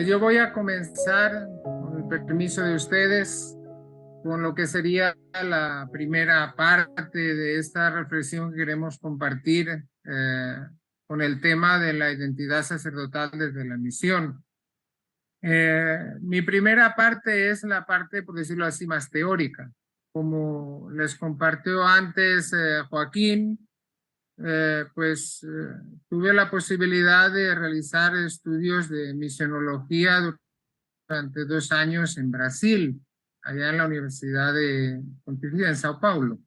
Pues yo voy a comenzar, con el permiso de ustedes, con lo que sería la primera parte de esta reflexión que queremos compartir con el tema de la identidad sacerdotal desde la misión. Mi primera parte es la parte, por decirlo así, más teórica. Como les compartió antes Joaquín, tuve la posibilidad de realizar estudios de misionología durante 2 años en Brasil, allá en la Universidad de Pontificia en Sao Paulo.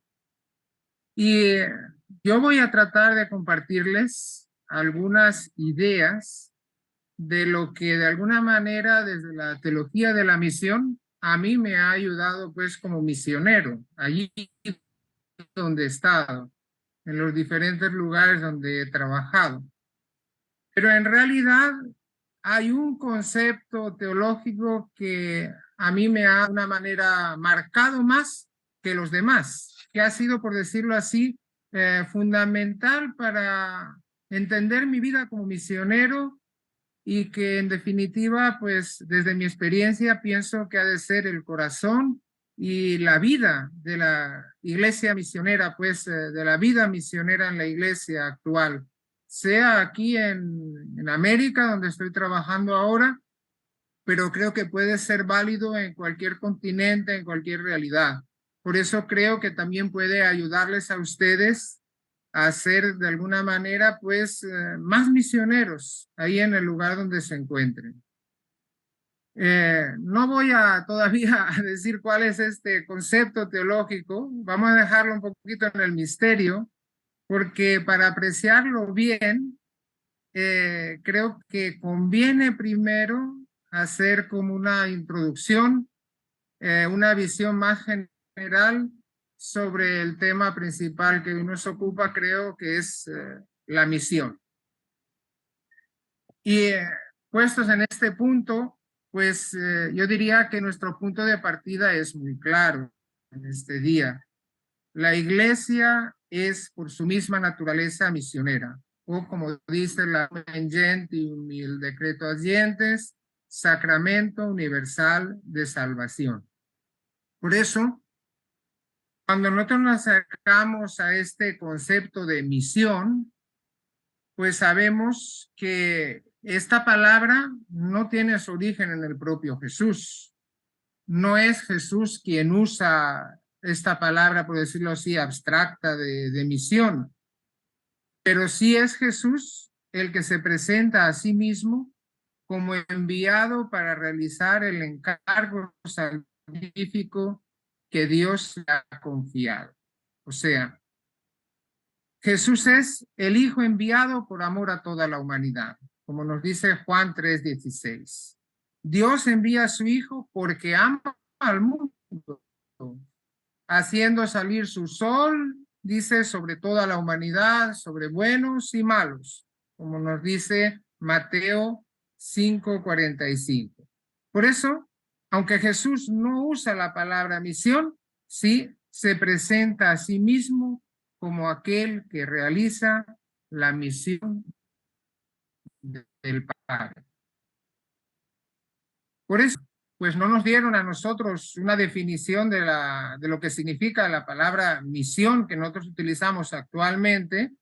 Y yo voy a tratar de compartirles algunas ideas de lo que de alguna manera desde la teología de la misión a mí me ha ayudado pues como misionero, allí donde he estado, en los diferentes lugares donde he trabajado. Pero en realidad hay un concepto teológico que a mí me ha de una manera marcado más que los demás, que ha sido, por decirlo así, fundamental para entender mi vida como misionero y que en definitiva, pues desde mi experiencia pienso que ha de ser el corazón y la vida de la iglesia misionera, pues de la vida misionera en la iglesia actual, sea aquí en América, donde estoy trabajando ahora, pero creo que puede ser válido en cualquier continente, en cualquier realidad. Por eso creo que también puede ayudarles a ustedes a ser de alguna manera pues más misioneros ahí en el lugar donde se encuentren. No voy a todavía a decir cuál es este concepto teológico, vamos a dejarlo un poquito en el misterio, porque para apreciarlo bien, creo que conviene primero hacer como una introducción, una visión más general sobre el tema principal que hoy nos ocupa, creo que es la misión. Y puestos en este punto, pues yo diría que nuestro punto de partida es muy claro en este día. La iglesia es por su misma naturaleza misionera, o como dice la Lumen Gentium y el decreto Adyentes, sacramento universal de salvación. Por eso, cuando nosotros nos acercamos a este concepto de misión, pues sabemos que esta palabra no tiene su origen en el propio Jesús. No es Jesús quien usa esta palabra, por decirlo así, abstracta de misión, pero sí es Jesús el que se presenta a sí mismo como enviado para realizar el encargo salvífico que Dios le ha confiado. O sea, Jesús es el Hijo enviado por amor a toda la humanidad, como nos dice Juan 3:16. Dios envía a su Hijo porque ama al mundo, haciendo salir su sol, dice, sobre toda la humanidad, sobre buenos y malos, como nos dice Mateo 5:45. Por eso, aunque Jesús no usa la palabra misión, sí se presenta a sí mismo como aquel que realiza la misión del Padre. Por eso, pues no nos dieron a nosotros una definición de lo que significa la palabra misión que nosotros utilizamos actualmente,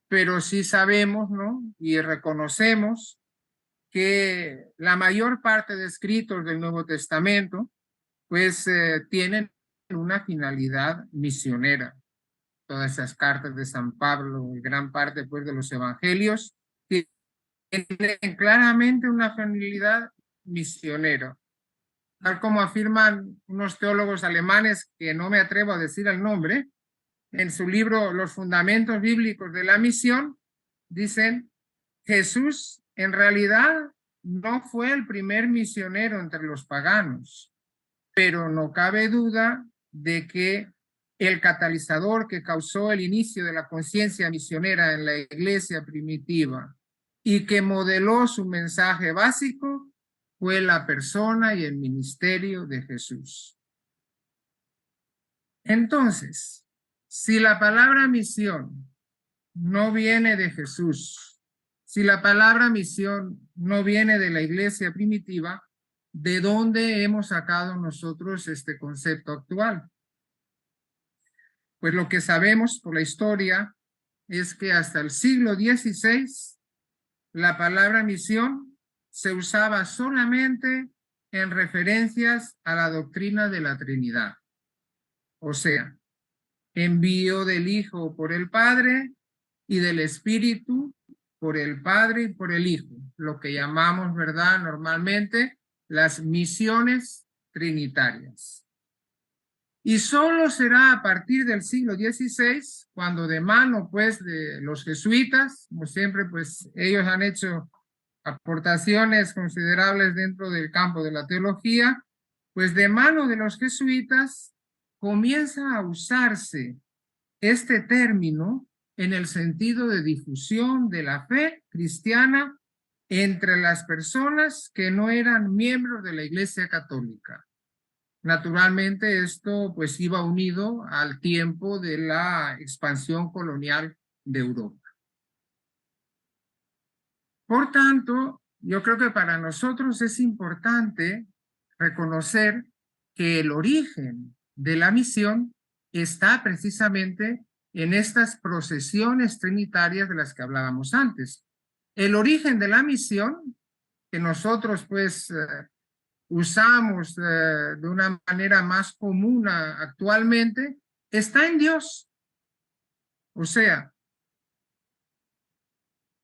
pero sí sabemos, ¿no? Y reconocemos que la mayor parte de escritos del Nuevo Testamento, pues tienen una finalidad misionera. Todas esas cartas de San Pablo y gran parte pues de los evangelios tienen claramente una finalidad misionera, tal como afirman unos teólogos alemanes que no me atrevo a decir el nombre, en su libro Los Fundamentos Bíblicos de la Misión, dicen, Jesús en realidad no fue el primer misionero entre los paganos, pero no cabe duda de que el catalizador que causó el inicio de la conciencia misionera en la iglesia primitiva y que modeló su mensaje básico fue la persona y el ministerio de Jesús. Entonces, si la palabra misión no viene de Jesús, Si la palabra misión no viene de la iglesia primitiva, ¿de dónde hemos sacado nosotros este concepto actual? Pues lo que sabemos por la historia es que hasta el siglo XVI la palabra misión se usaba solamente en referencias a la doctrina de la Trinidad. O sea, envío del Hijo por el Padre y del Espíritu por el Padre y por el Hijo, lo que llamamos, ¿verdad?, normalmente las misiones trinitarias. Y solo será a partir del siglo XVI, cuando de mano, pues, de los jesuitas, como siempre, pues, ellos han hecho aportaciones considerables dentro del campo de la teología, pues de mano de los jesuitas comienza a usarse este término en el sentido de difusión de la fe cristiana entre las personas que no eran miembros de la Iglesia Católica. Naturalmente esto pues iba unido al tiempo de la expansión colonial de Europa. Por tanto, yo creo que para nosotros es importante reconocer que el origen de la misión está precisamente en estas procesiones trinitarias de las que hablábamos antes. El origen de la misión, que nosotros pues usamos de una manera más común actualmente, está en Dios. O sea,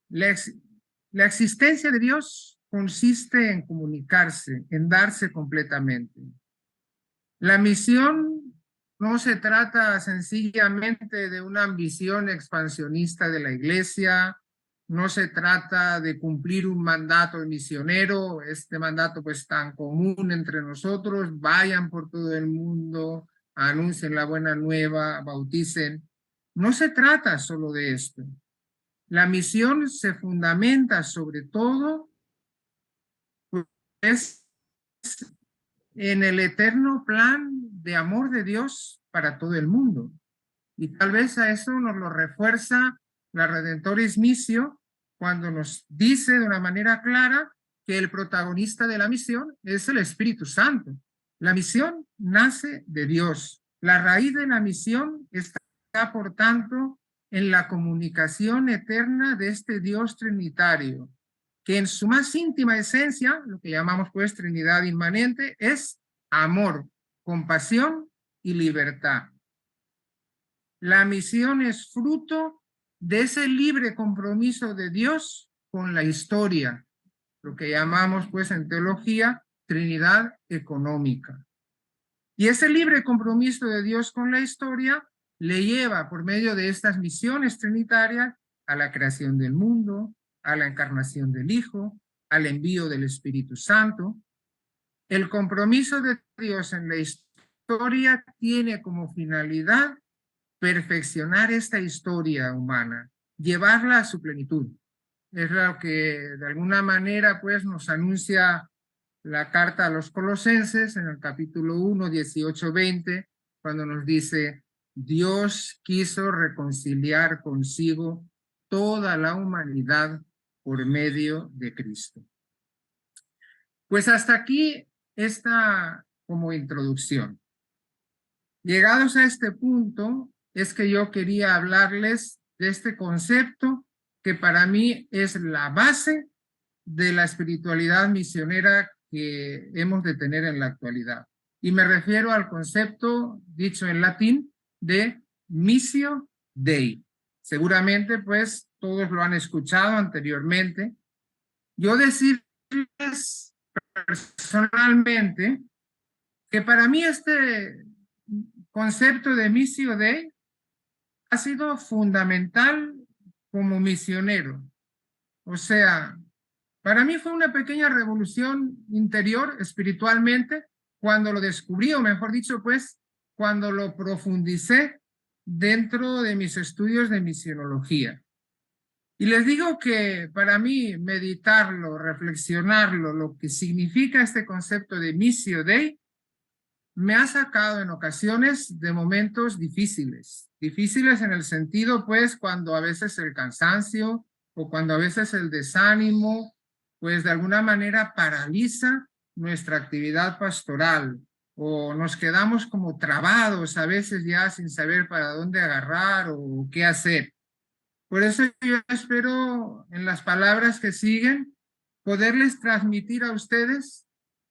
la existencia de Dios consiste en comunicarse, en darse completamente. La misión no se trata sencillamente de una ambición expansionista de la iglesia, no se trata de cumplir un mandato misionero, este mandato pues tan común entre nosotros, vayan por todo el mundo, anuncien la buena nueva, bauticen. No se trata solo de esto. La misión se fundamenta sobre todo pues, en el eterno plan de amor de Dios para todo el mundo. Y tal vez a eso nos lo refuerza la Redemptoris Missio cuando nos dice de una manera clara que el protagonista de la misión es el Espíritu Santo. La misión nace de Dios. La raíz de la misión está, por tanto, en la comunicación eterna de este Dios trinitario, que en su más íntima esencia, lo que llamamos pues Trinidad inmanente, es amor, compasión y libertad. La misión es fruto de ese libre compromiso de Dios con la historia, lo que llamamos pues en teología Trinidad económica. Y ese libre compromiso de Dios con la historia le lleva por medio de estas misiones trinitarias a la creación del mundo, a la encarnación del Hijo, al envío del Espíritu Santo. El compromiso de Dios en la historia tiene como finalidad perfeccionar esta historia humana, llevarla a su plenitud. Es lo que de alguna manera pues nos anuncia la carta a los Colosenses en el capítulo 1, 18-20, cuando nos dice: Dios quiso reconciliar consigo toda la humanidad por medio de Cristo. Pues hasta aquí esta como introducción. Llegados a este punto, es que yo quería hablarles de este concepto que para mí es la base de la espiritualidad misionera que hemos de tener en la actualidad. Y me refiero al concepto, dicho en latín, de missio Dei. Seguramente, pues, todos lo han escuchado anteriormente. Yo decirles personalmente que para mí este concepto de missio Dei ha sido fundamental como misionero. O sea, para mí fue una pequeña revolución interior espiritualmente cuando lo descubrí, o mejor dicho, pues, cuando lo profundicé dentro de mis estudios de misionología. Y les digo que para mí meditarlo, reflexionarlo, lo que significa este concepto de missio Dei, me ha sacado en ocasiones de momentos difíciles en el sentido, pues, cuando a veces el cansancio, o cuando a veces el desánimo, pues de alguna manera paraliza nuestra actividad pastoral, o nos quedamos como trabados a veces ya sin saber para dónde agarrar o qué hacer. Por eso yo espero en las palabras que siguen poderles transmitir a ustedes,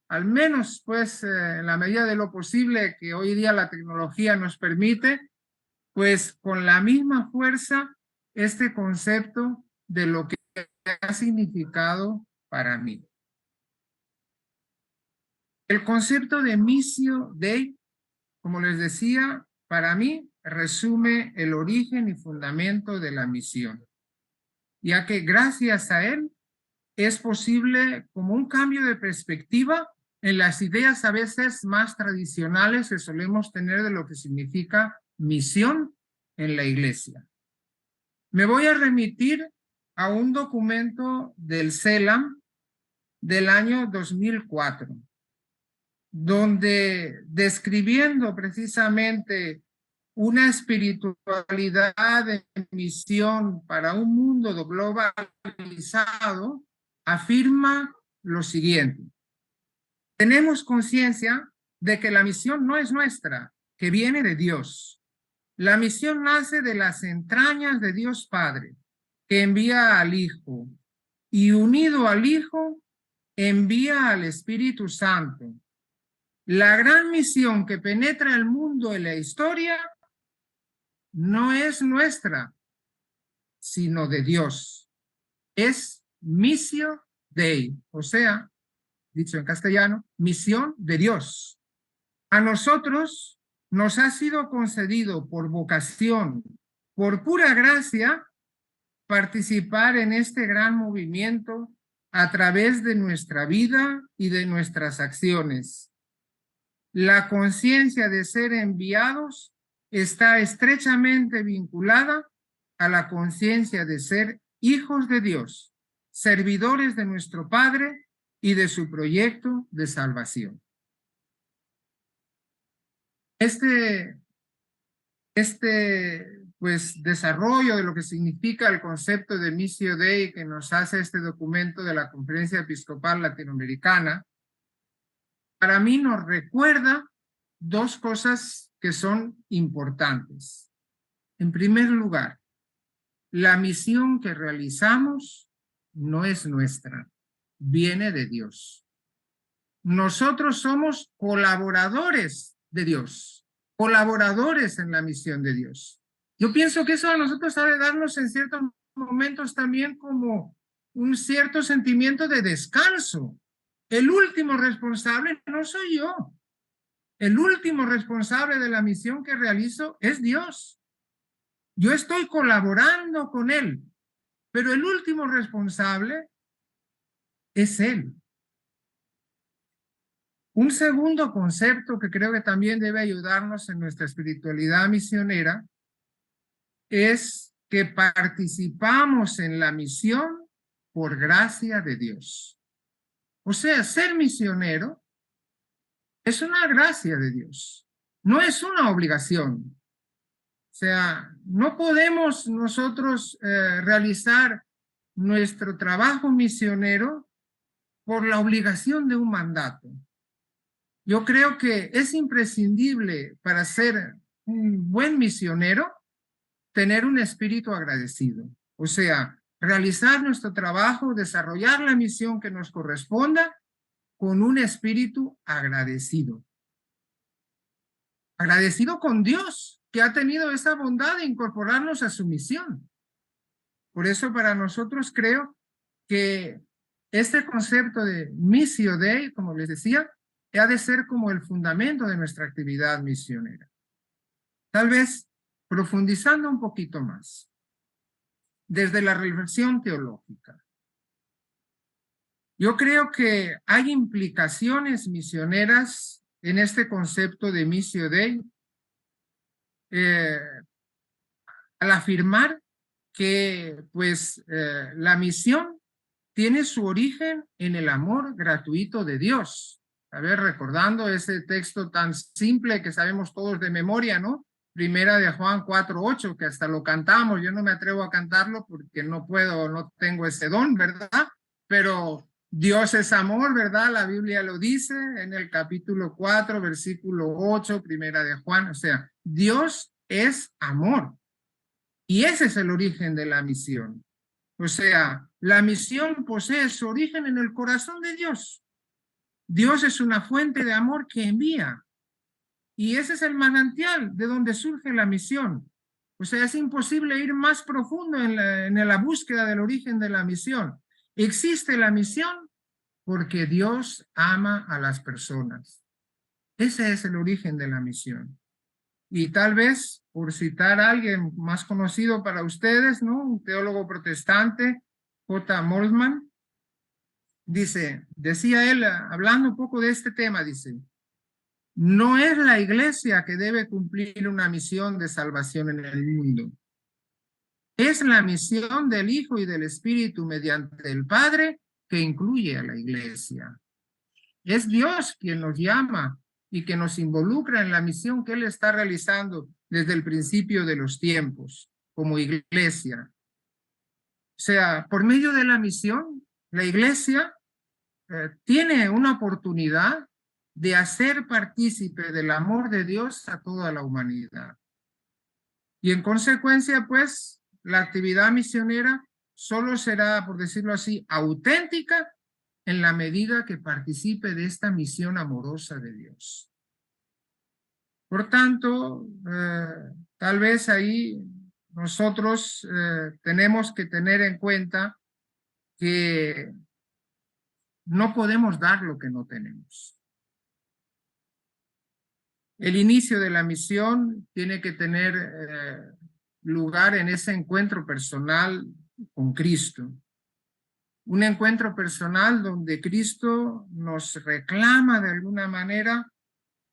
al menos pues en la medida de lo posible que hoy día la tecnología nos permite, pues con la misma fuerza este concepto de lo que ha significado para mí. El concepto de Missio Dei, como les decía, para mí resume el origen y fundamento de la misión, ya que gracias a él es posible como un cambio de perspectiva en las ideas a veces más tradicionales que solemos tener de lo que significa misión en la iglesia. Me voy a remitir a un documento del CELAM del año 2004, donde describiendo precisamente una espiritualidad de misión para un mundo globalizado, afirma lo siguiente: tenemos conciencia de que la misión no es nuestra, que viene de Dios. La misión nace de las entrañas de Dios Padre, que envía al Hijo, y unido al Hijo, envía al Espíritu Santo. La gran misión que penetra el mundo y la historia no es nuestra, sino de Dios. Es Missio Dei, o sea, dicho en castellano, misión de Dios. A nosotros nos ha sido concedido por vocación, por pura gracia, participar en este gran movimiento a través de nuestra vida y de nuestras acciones. La conciencia de ser enviados está estrechamente vinculada a la conciencia de ser hijos de Dios, servidores de nuestro Padre y de su proyecto de salvación. Pues desarrollo de lo que significa el concepto de Missio Dei que nos hace este documento de la Conferencia Episcopal Latinoamericana, para mí nos recuerda dos cosas que son importantes. En primer lugar, la misión que realizamos no es nuestra, viene de Dios. Nosotros somos colaboradores de Dios, colaboradores en la misión de Dios. Yo pienso que eso a nosotros ha de darnos en ciertos momentos también como un cierto sentimiento de descanso. El último responsable no soy yo. El último responsable de la misión que realizo es Dios. Yo estoy colaborando con Él, pero el último responsable es Él. Un segundo concepto que creo que también debe ayudarnos en nuestra espiritualidad misionera es que participamos en la misión por gracia de Dios. O sea, ser misionero es una gracia de Dios, no es una obligación. O sea, no podemos nosotros realizar nuestro trabajo misionero por la obligación de un mandato. Yo creo que es imprescindible para ser un buen misionero tener un espíritu agradecido. O sea, realizar nuestro trabajo, desarrollar la misión que nos corresponda con un espíritu agradecido. Agradecido con Dios, que ha tenido esa bondad de incorporarnos a su misión. Por eso para nosotros creo que este concepto de Missio Dei, como les decía, ha de ser como el fundamento de nuestra actividad misionera. Tal vez profundizando un poquito más, desde la reflexión teológica. Yo creo que hay implicaciones misioneras en este concepto de Missio Dei al afirmar que pues la misión tiene su origen en el amor gratuito de Dios. A ver, recordando ese texto tan simple que sabemos todos de memoria, ¿no? Primera de Juan 4:8, que hasta lo cantamos. Yo no me atrevo a cantarlo porque no puedo, no tengo ese don, ¿verdad? Pero Dios es amor, ¿verdad? La Biblia lo dice en el capítulo 4, versículo 8, Primera de Juan. O sea, Dios es amor. Y ese es el origen de la misión. O sea, la misión posee su origen en el corazón de Dios. Dios es una fuente de amor que envía. Y ese es el manantial de donde surge la misión. O sea, es imposible ir más profundo en la búsqueda del origen de la misión. Existe la misión porque Dios ama a las personas. Ese es el origen de la misión. Y tal vez, por citar a alguien más conocido para ustedes, ¿no? Un teólogo protestante, J. Moltmann, decía él, hablando un poco de este tema, dice, no es la iglesia que debe cumplir una misión de salvación en el mundo. Es la misión del Hijo y del Espíritu mediante el Padre que incluye a la iglesia. Es Dios quien nos llama y que nos involucra en la misión que Él está realizando desde el principio de los tiempos como iglesia. O sea, por medio de la misión, la iglesia tiene una oportunidad de hacer partícipe del amor de Dios a toda la humanidad. Y en consecuencia, pues, la actividad misionera solo será, por decirlo así, auténtica en la medida que participe de esta misión amorosa de Dios. Por tanto, tal vez ahí nosotros tenemos que tener en cuenta que no podemos dar lo que no tenemos. El inicio de la misión tiene que tener lugar en ese encuentro personal con Cristo. Un encuentro personal donde Cristo nos reclama de alguna manera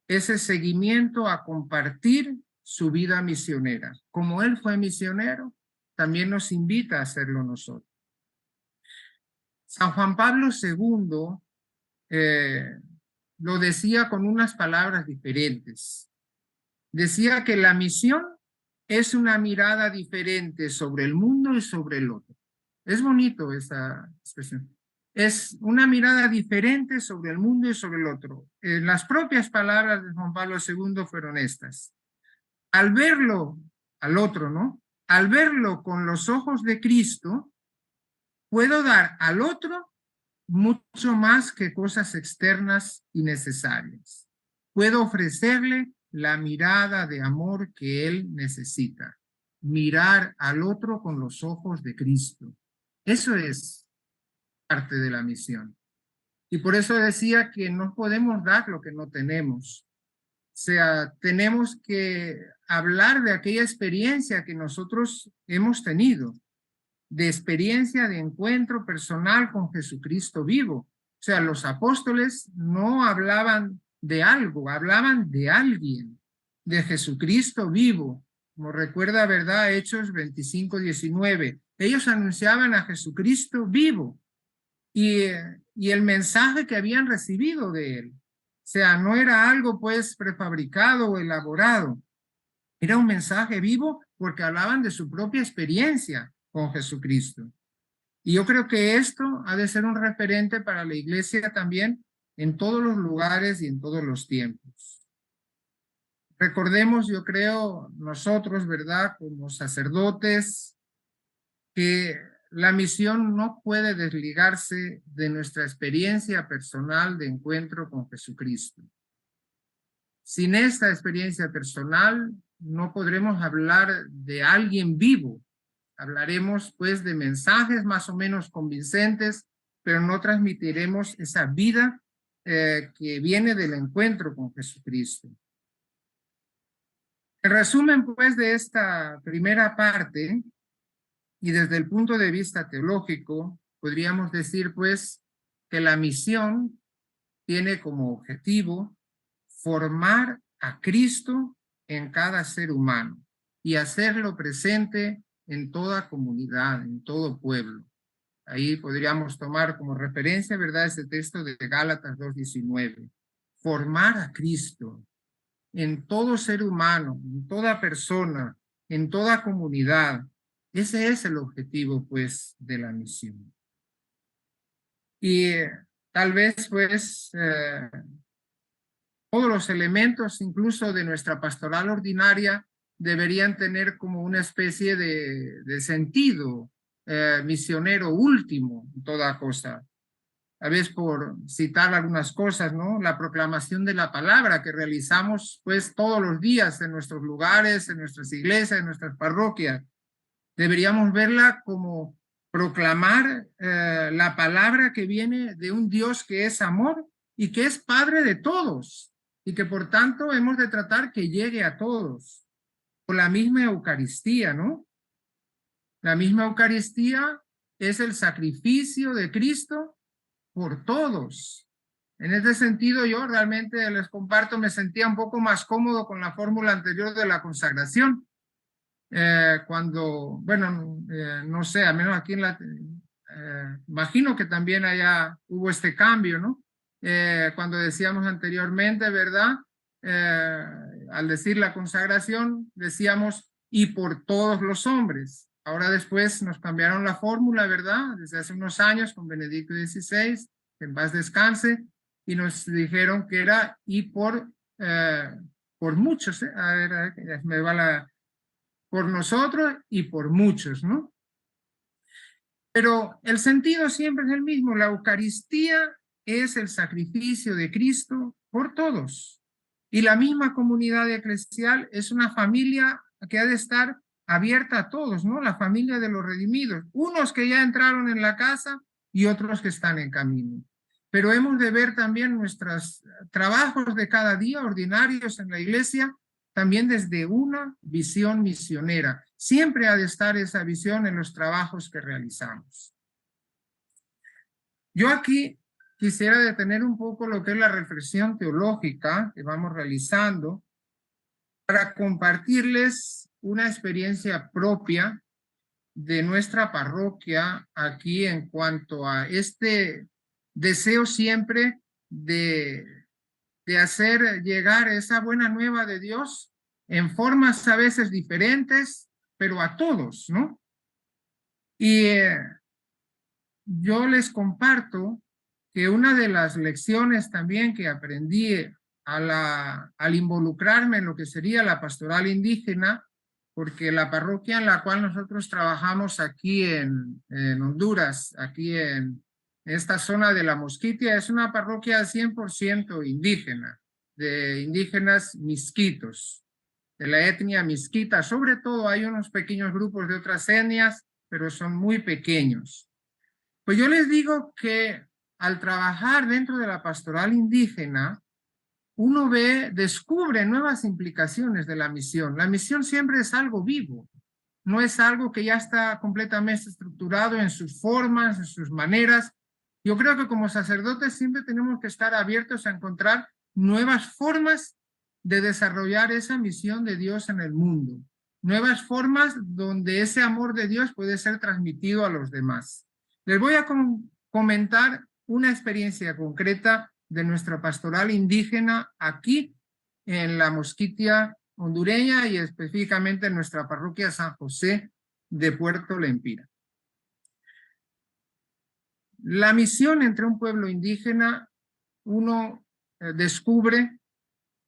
ese seguimiento a compartir su vida misionera. Como Él fue misionero, también nos invita a hacerlo nosotros. San Juan Pablo II lo decía con unas palabras diferentes. Decía que la misión es una mirada diferente sobre el mundo y sobre el otro. Es bonito esa expresión. Es una mirada diferente sobre el mundo y sobre el otro. Las propias palabras de Juan Pablo II fueron estas. Al verlo al otro, ¿no? Al verlo con los ojos de Cristo, puedo dar al otro mucho más que cosas externas y necesarias. Puedo ofrecerle la mirada de amor que él necesita. Mirar al otro con los ojos de Cristo. Eso es parte de la misión. Y por eso decía que no podemos dar lo que no tenemos. O sea, tenemos que hablar de aquella experiencia que nosotros hemos tenido, de experiencia de encuentro personal con Jesucristo vivo. O sea, los apóstoles no hablaban de algo, hablaban de alguien, de Jesucristo vivo. Como recuerda, ¿verdad? Hechos 25:19. Ellos anunciaban a Jesucristo vivo y el mensaje que habían recibido de él. O sea, no era algo pues prefabricado o elaborado. Era un mensaje vivo porque hablaban de su propia experiencia con Jesucristo. Y yo creo que esto ha de ser un referente para la iglesia también en todos los lugares y en todos los tiempos. Recordemos, yo creo, nosotros, ¿verdad? Como sacerdotes, que la misión no puede desligarse de nuestra experiencia personal de encuentro con Jesucristo. Sin esta experiencia personal, no podremos hablar de alguien vivo. Hablaremos, pues, de mensajes más o menos convincentes, pero no transmitiremos esa vida que viene del encuentro con Jesucristo. En resumen, pues, de esta primera parte, y desde el punto de vista teológico, podríamos decir, pues, que la misión tiene como objetivo formar a Cristo en cada ser humano y hacerlo presente en toda comunidad, en todo pueblo. Ahí podríamos tomar como referencia, ¿verdad?, ese texto de Gálatas 2:19. Formar a Cristo. en todo ser humano, en toda persona, en toda comunidad. Ese es el objetivo, pues, de la misión. Y tal vez, pues, todos los elementos, incluso de nuestra pastoral ordinaria, deberían tener como una especie de sentido misionero último en toda cosa. A veces por citar algunas cosas, ¿no? La proclamación de la palabra que realizamos pues todos los días en nuestros lugares, en nuestras iglesias, en nuestras parroquias. Deberíamos verla como proclamar la palabra que viene de un Dios que es amor y que es Padre de todos y que por tanto hemos de tratar que llegue a todos. Por la misma Eucaristía, ¿no? La misma Eucaristía es el sacrificio de Cristo por todos. En este sentido, yo realmente les comparto, me sentía un poco más cómodo con la fórmula anterior de la consagración. Cuando, bueno, no sé, al menos aquí en la, imagino que también allá hubo este cambio, ¿no? Cuando decíamos anteriormente, ¿verdad? Al decir la consagración, decíamos, y por todos los hombres. Ahora después nos cambiaron la fórmula, ¿verdad? Desde hace unos años con Benedicto XVI, que en paz descanse, y nos dijeron que era y por muchos, a ver, me va la, por nosotros y por muchos, ¿no? Pero el sentido siempre es el mismo. La Eucaristía es el sacrificio de Cristo por todos. Y la misma comunidad eclesial es una familia que ha de estar abierta a todos, ¿no? La familia de los redimidos. Unos que ya entraron en la casa y otros que están en camino. Pero hemos de ver también nuestros trabajos de cada día ordinarios en la iglesia también desde una visión misionera. Siempre ha de estar esa visión en los trabajos que realizamos. Yo aquí quisiera detener un poco lo que es la reflexión teológica que vamos realizando para compartirles una experiencia propia de nuestra parroquia aquí en cuanto a este deseo siempre de hacer llegar esa buena nueva de Dios en formas a veces diferentes, pero a todos, ¿no? Y yo les comparto que una de las lecciones también que aprendí al involucrarme en lo que sería la pastoral indígena, porque la parroquia en la cual nosotros trabajamos aquí en Honduras, aquí en esta zona de la Mosquitia, es una parroquia 100% indígena, de indígenas misquitos, de la etnia misquita. Sobre todo hay unos pequeños grupos de otras etnias, pero son muy pequeños. Pues yo les digo que al trabajar dentro de la pastoral indígena, uno descubre nuevas implicaciones de la misión. La misión siempre es algo vivo, no es algo que ya está completamente estructurado en sus formas, en sus maneras. Yo creo que como sacerdotes siempre tenemos que estar abiertos a encontrar nuevas formas de desarrollar esa misión de Dios en el mundo, nuevas formas donde ese amor de Dios puede ser transmitido a los demás. Les voy a comentar una experiencia concreta de nuestra pastoral indígena aquí en la Mosquitia hondureña y específicamente en nuestra parroquia San José de Puerto Lempira. La misión entre un pueblo indígena, uno descubre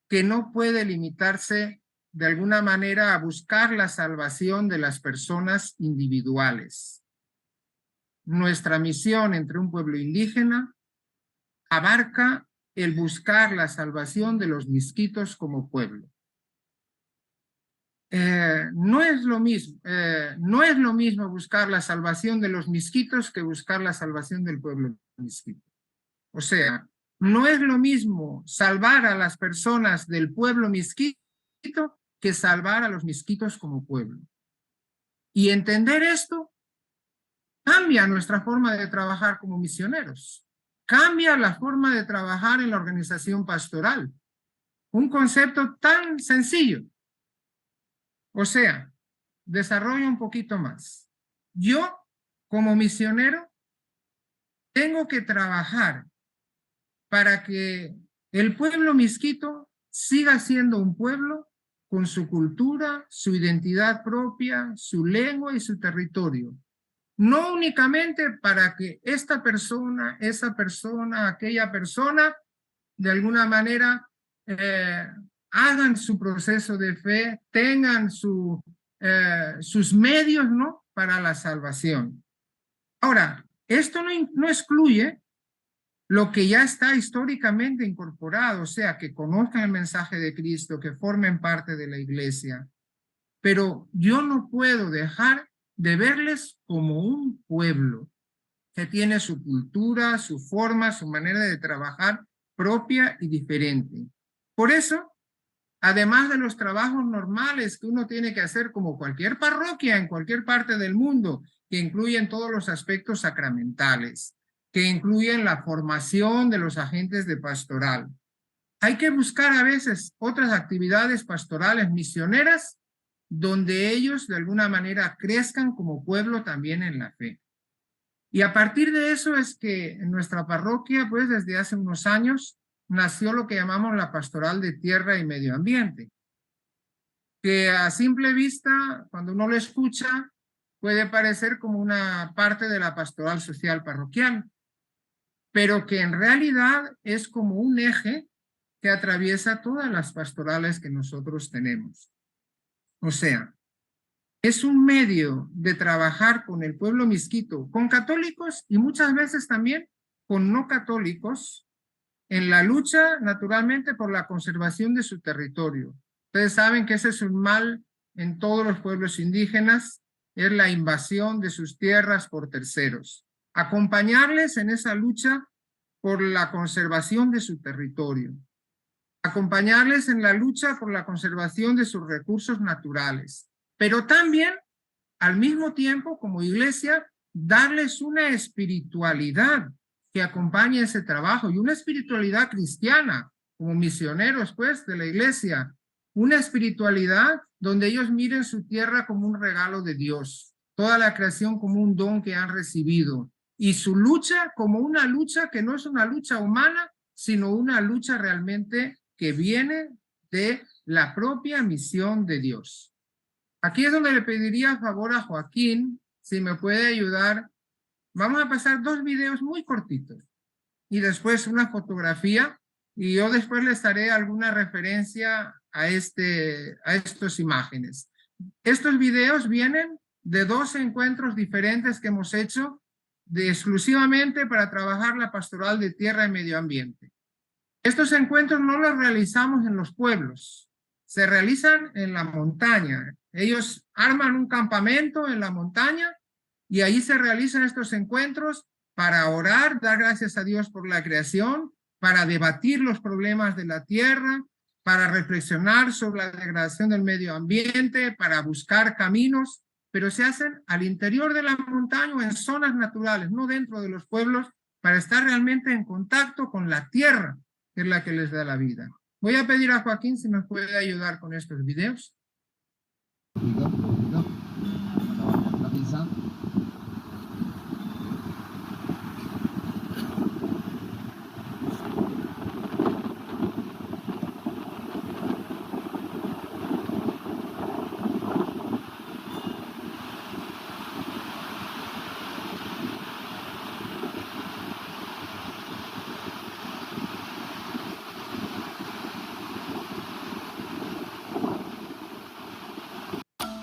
que no puede limitarse de alguna manera a buscar la salvación de las personas individuales. Nuestra misión entre un pueblo indígena abarca el buscar la salvación de los misquitos como pueblo. No es lo mismo buscar la salvación de los misquitos que buscar la salvación del pueblo misquito. O sea, no es lo mismo salvar a las personas del pueblo misquito que salvar a los misquitos como pueblo. Y entender esto cambia nuestra forma de trabajar como misioneros, cambia la forma de trabajar en la organización pastoral. Un concepto tan sencillo. O sea, desarrollo un poquito más. Yo, como misionero, tengo que trabajar para que el pueblo misquito siga siendo un pueblo con su cultura, su identidad propia, su lengua y su territorio. No únicamente para que esta persona, esa persona, aquella persona, de alguna manera hagan su proceso de fe, tengan sus medios, ¿no?, para la salvación. Ahora, esto no excluye lo que ya está históricamente incorporado, o sea, que conozcan el mensaje de Cristo, que formen parte de la iglesia. Pero yo no puedo dejar de verles como un pueblo que tiene su cultura, su forma, su manera de trabajar propia y diferente. Por eso, además de los trabajos normales que uno tiene que hacer como cualquier parroquia en cualquier parte del mundo, que incluyen todos los aspectos sacramentales, que incluyen la formación de los agentes de pastoral, hay que buscar a veces otras actividades pastorales misioneras donde ellos de alguna manera crezcan como pueblo también en la fe. Y a partir de eso es que en nuestra parroquia, pues desde hace unos años, nació lo que llamamos la Pastoral de Tierra y Medio Ambiente, que a simple vista, cuando uno lo escucha, puede parecer como una parte de la pastoral social parroquial, pero que en realidad es como un eje que atraviesa todas las pastorales que nosotros tenemos. O sea, es un medio de trabajar con el pueblo misquito, con católicos y muchas veces también con no católicos, en la lucha, naturalmente, por la conservación de su territorio. Ustedes saben que ese es un mal en todos los pueblos indígenas, es la invasión de sus tierras por terceros. Acompañarles en esa lucha por la conservación de su territorio. Acompañarles en la lucha por la conservación de sus recursos naturales, pero también, al mismo tiempo, como iglesia, darles una espiritualidad que acompañe ese trabajo, y una espiritualidad cristiana, como misioneros, pues, de la iglesia, una espiritualidad donde ellos miren su tierra como un regalo de Dios, toda la creación como un don que han recibido, y su lucha como una lucha que no es una lucha humana, sino una lucha realmente que viene de la propia misión de Dios. Aquí es donde le pediría favor a Joaquín, si me puede ayudar. Vamos a pasar 2 videos muy cortitos y después una fotografía, y yo después les daré alguna referencia a estas imágenes. Estos videos vienen de 2 encuentros diferentes que hemos hecho exclusivamente para trabajar la pastoral de tierra y medio ambiente. Estos encuentros no los realizamos en los pueblos, se realizan en la montaña. Ellos arman un campamento en la montaña y ahí se realizan estos encuentros para orar, dar gracias a Dios por la creación, para debatir los problemas de la tierra, para reflexionar sobre la degradación del medio ambiente, para buscar caminos, pero se hacen al interior de la montaña o en zonas naturales, no dentro de los pueblos, para estar realmente en contacto con la tierra, que es la que les da la vida. Voy a pedir a Joaquín si me puede ayudar con estos videos.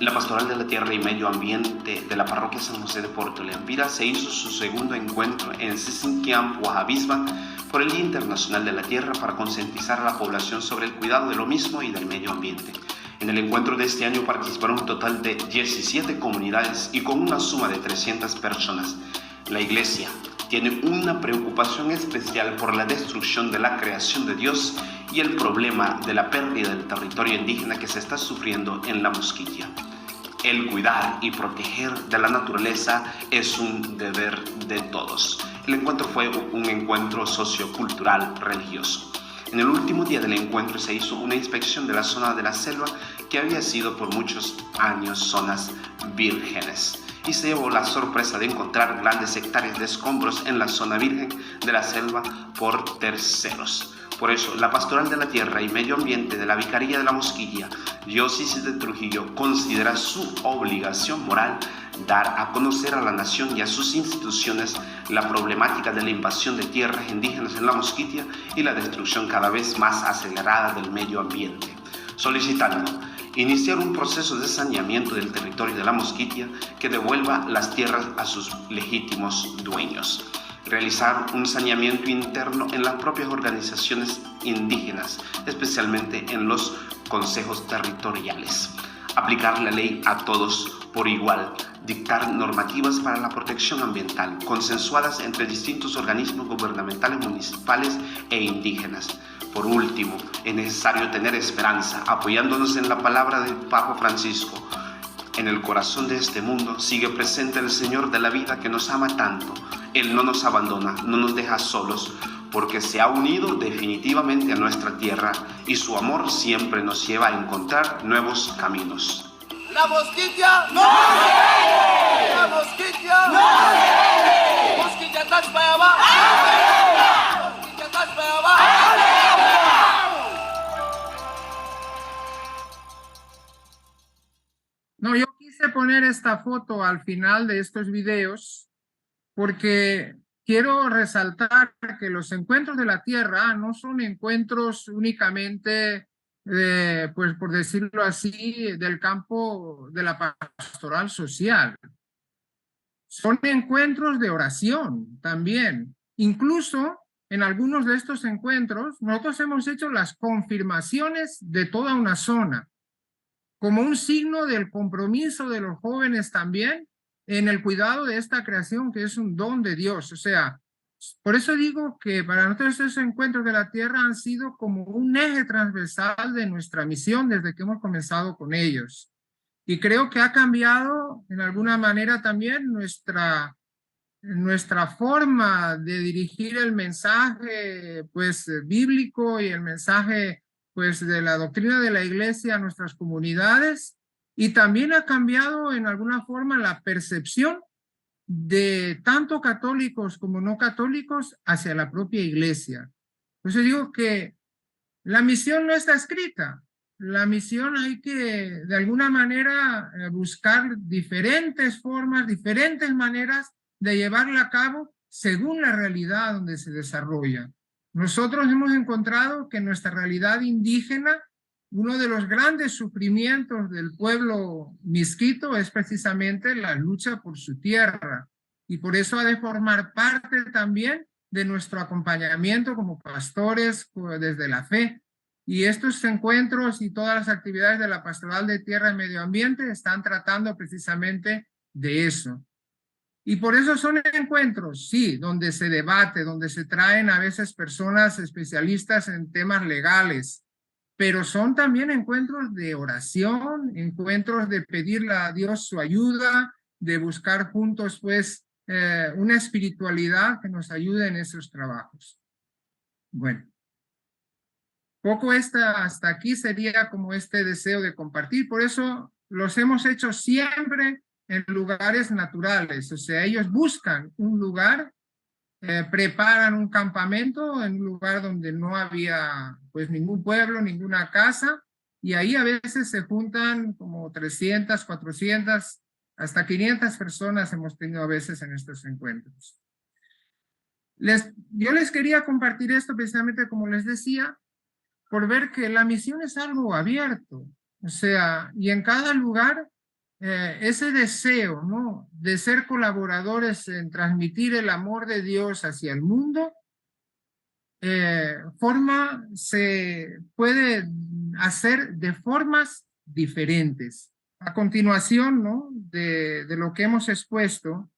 La Pastoral de la Tierra y Medio Ambiente de la Parroquia San José de Puerto Lempira se hizo su segundo encuentro en Sisinquiam, Guajabisba, por el Día Internacional de la Tierra para concientizar a la población sobre el cuidado de lo mismo y del medio ambiente. En el encuentro de este año participaron un total de 17 comunidades y con una suma de 300 personas. La Iglesia tiene una preocupación especial por la destrucción de la creación de Dios y el problema de la pérdida del territorio indígena que se está sufriendo en la Mosquitia. El cuidar y proteger de la naturaleza es un deber de todos. El encuentro fue un encuentro sociocultural religioso. En el último día del encuentro se hizo una inspección de la zona de la selva que había sido por muchos años zonas vírgenes. Y se llevó la sorpresa de encontrar grandes hectáreas de escombros en la zona virgen de la selva por terceros. Por eso, la Pastoral de la Tierra y Medio Ambiente de la Vicaría de la Mosquitia, Diócesis de Trujillo, considera su obligación moral dar a conocer a la nación y a sus instituciones la problemática de la invasión de tierras indígenas en la Mosquitia y la destrucción cada vez más acelerada del medio ambiente, solicitando iniciar un proceso de saneamiento del territorio de la Mosquitia que devuelva las tierras a sus legítimos dueños, realizar un saneamiento interno en las propias organizaciones indígenas, especialmente en los consejos territoriales, aplicar la ley a todos por igual, dictar normativas para la protección ambiental, consensuadas entre distintos organismos gubernamentales, municipales e indígenas. Por último, es necesario tener esperanza, apoyándonos en la palabra del Papa Francisco. En el corazón de este mundo sigue presente el Señor de la vida que nos ama tanto. Él no nos abandona, no nos deja solos, porque se ha unido definitivamente a nuestra tierra y su amor siempre nos lleva a encontrar nuevos caminos. La Mosquitia no se La Mosquitia no se Mosquitia Tachpayaba. Mosquitia Tachpayaba. No, yo quise poner esta foto al final de estos videos porque quiero resaltar que los encuentros de la tierra no son encuentros únicamente, pues por decirlo así, del campo de la pastoral social. Son encuentros de oración también. Incluso en algunos de estos encuentros nosotros hemos hecho las confirmaciones de toda una zona, como un signo del compromiso de los jóvenes también en el cuidado de esta creación que es un don de Dios. O sea, por eso digo que para nosotros estos encuentros de la tierra han sido como un eje transversal de nuestra misión desde que hemos comenzado con ellos. Y creo que ha cambiado en alguna manera también nuestra forma de dirigir el mensaje pues bíblico y el mensaje pues de la doctrina de la iglesia a nuestras comunidades, y también ha cambiado en alguna forma la percepción de tanto católicos como no católicos hacia la propia iglesia. Por eso digo que la misión no está escrita. La misión hay que de alguna manera buscar diferentes formas, diferentes maneras de llevarla a cabo según la realidad donde se desarrolla. Nosotros hemos encontrado que en nuestra realidad indígena, uno de los grandes sufrimientos del pueblo misquito es precisamente la lucha por su tierra. Y por eso ha de formar parte también de nuestro acompañamiento como pastores desde la fe. Y estos encuentros y todas las actividades de la Pastoral de Tierra y Medio Ambiente están tratando precisamente de eso. Y por eso son encuentros, sí, donde se debate, donde se traen a veces personas especialistas en temas legales, pero son también encuentros de oración, encuentros de pedirle a Dios su ayuda, de buscar juntos pues una espiritualidad que nos ayude en esos trabajos. Bueno, poco hasta aquí sería como este deseo de compartir, por eso los hemos hecho siempre en lugares naturales, o sea, ellos buscan un lugar, preparan un campamento en un lugar donde no había pues ningún pueblo, ninguna casa, y ahí a veces se juntan como 300, 400, hasta 500 personas hemos tenido a veces en estos encuentros. Yo les quería compartir esto precisamente como les decía, por ver que la misión es algo abierto, o sea, y en cada lugar ese deseo, ¿no?, de ser colaboradores en transmitir el amor de Dios hacia el mundo, se puede hacer de formas diferentes. A continuación, ¿no?, de lo que hemos expuesto,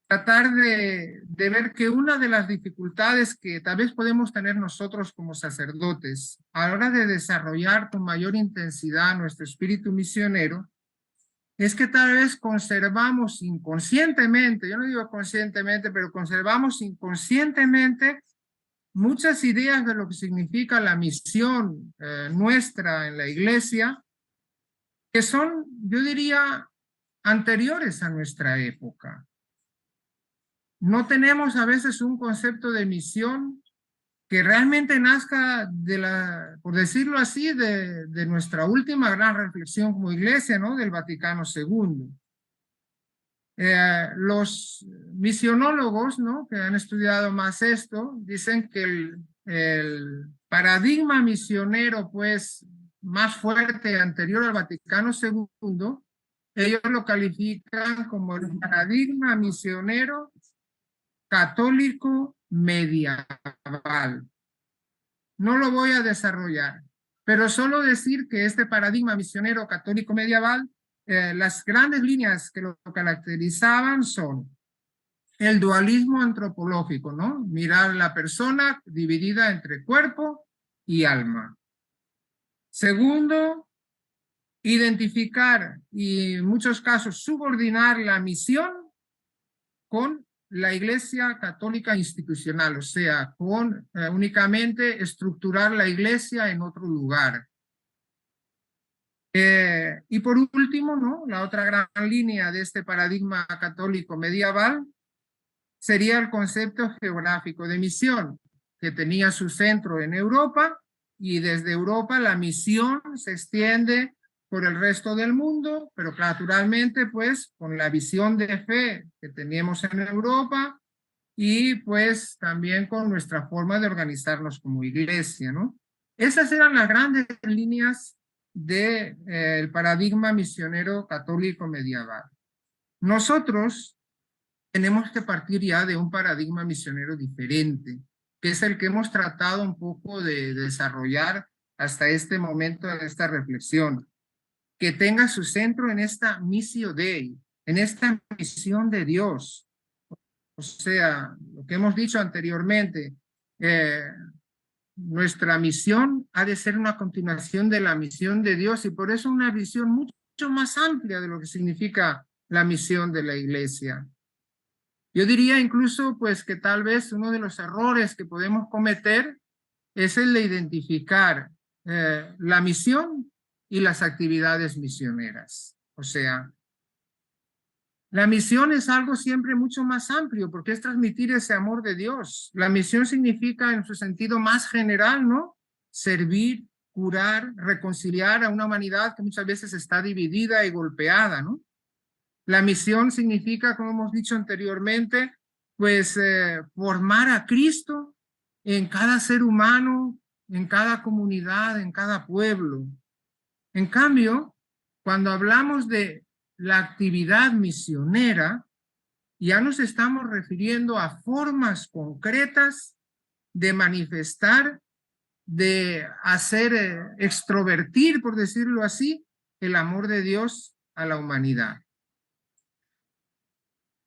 tratar de ver que una de las dificultades que tal vez podemos tener nosotros como sacerdotes a la hora de desarrollar con mayor intensidad nuestro espíritu misionero es que tal vez conservamos inconscientemente, yo no digo conscientemente, pero conservamos inconscientemente muchas ideas de lo que significa la misión nuestra en la iglesia, que son, yo diría, anteriores a nuestra época. No tenemos a veces un concepto de misión que realmente nazca por decirlo así, de nuestra última gran reflexión como iglesia, ¿no? Del Vaticano II. Los misionólogos, ¿no? Que han estudiado más esto, dicen que el paradigma misionero, pues, más fuerte anterior al Vaticano II, ellos lo califican como el paradigma misionero católico medieval. No lo voy a desarrollar, pero solo decir que este paradigma misionero católico medieval, las grandes líneas que lo caracterizaban son el dualismo antropológico, ¿no? Mirar la persona dividida entre cuerpo y alma. Segundo, identificar y en muchos casos subordinar la misión con la Iglesia Católica institucional, o sea, con únicamente estructurar la Iglesia en otro lugar. Y por último, ¿no? La otra gran línea de este paradigma católico medieval sería el concepto geográfico de misión, que tenía su centro en Europa, y desde Europa la misión se extiende por el resto del mundo, pero naturalmente pues con la visión de fe que teníamos en Europa y pues también con nuestra forma de organizarnos como iglesia, ¿no? Esas eran las grandes líneas del paradigma misionero católico medieval. Nosotros tenemos que partir ya de un paradigma misionero diferente, que es el que hemos tratado un poco de desarrollar hasta este momento de esta reflexión, que tenga su centro en esta missio Dei, en esta misión de Dios. O sea, lo que hemos dicho anteriormente, nuestra misión ha de ser una continuación de la misión de Dios y por eso una visión mucho más amplia de lo que significa la misión de la iglesia. Yo diría incluso pues que tal vez uno de los errores que podemos cometer es el de identificar la misión y las actividades misioneras. O sea, la misión es algo siempre mucho más amplio porque es transmitir ese amor de Dios. La misión significa en su sentido más general, ¿no? Servir, curar, reconciliar a una humanidad que muchas veces está dividida y golpeada, ¿no? La misión significa, como hemos dicho anteriormente, pues formar a Cristo en cada ser humano, en cada comunidad, en cada pueblo. En cambio, cuando hablamos de la actividad misionera, ya nos estamos refiriendo a formas concretas de manifestar, de hacer extrovertir, por decirlo así, el amor de Dios a la humanidad.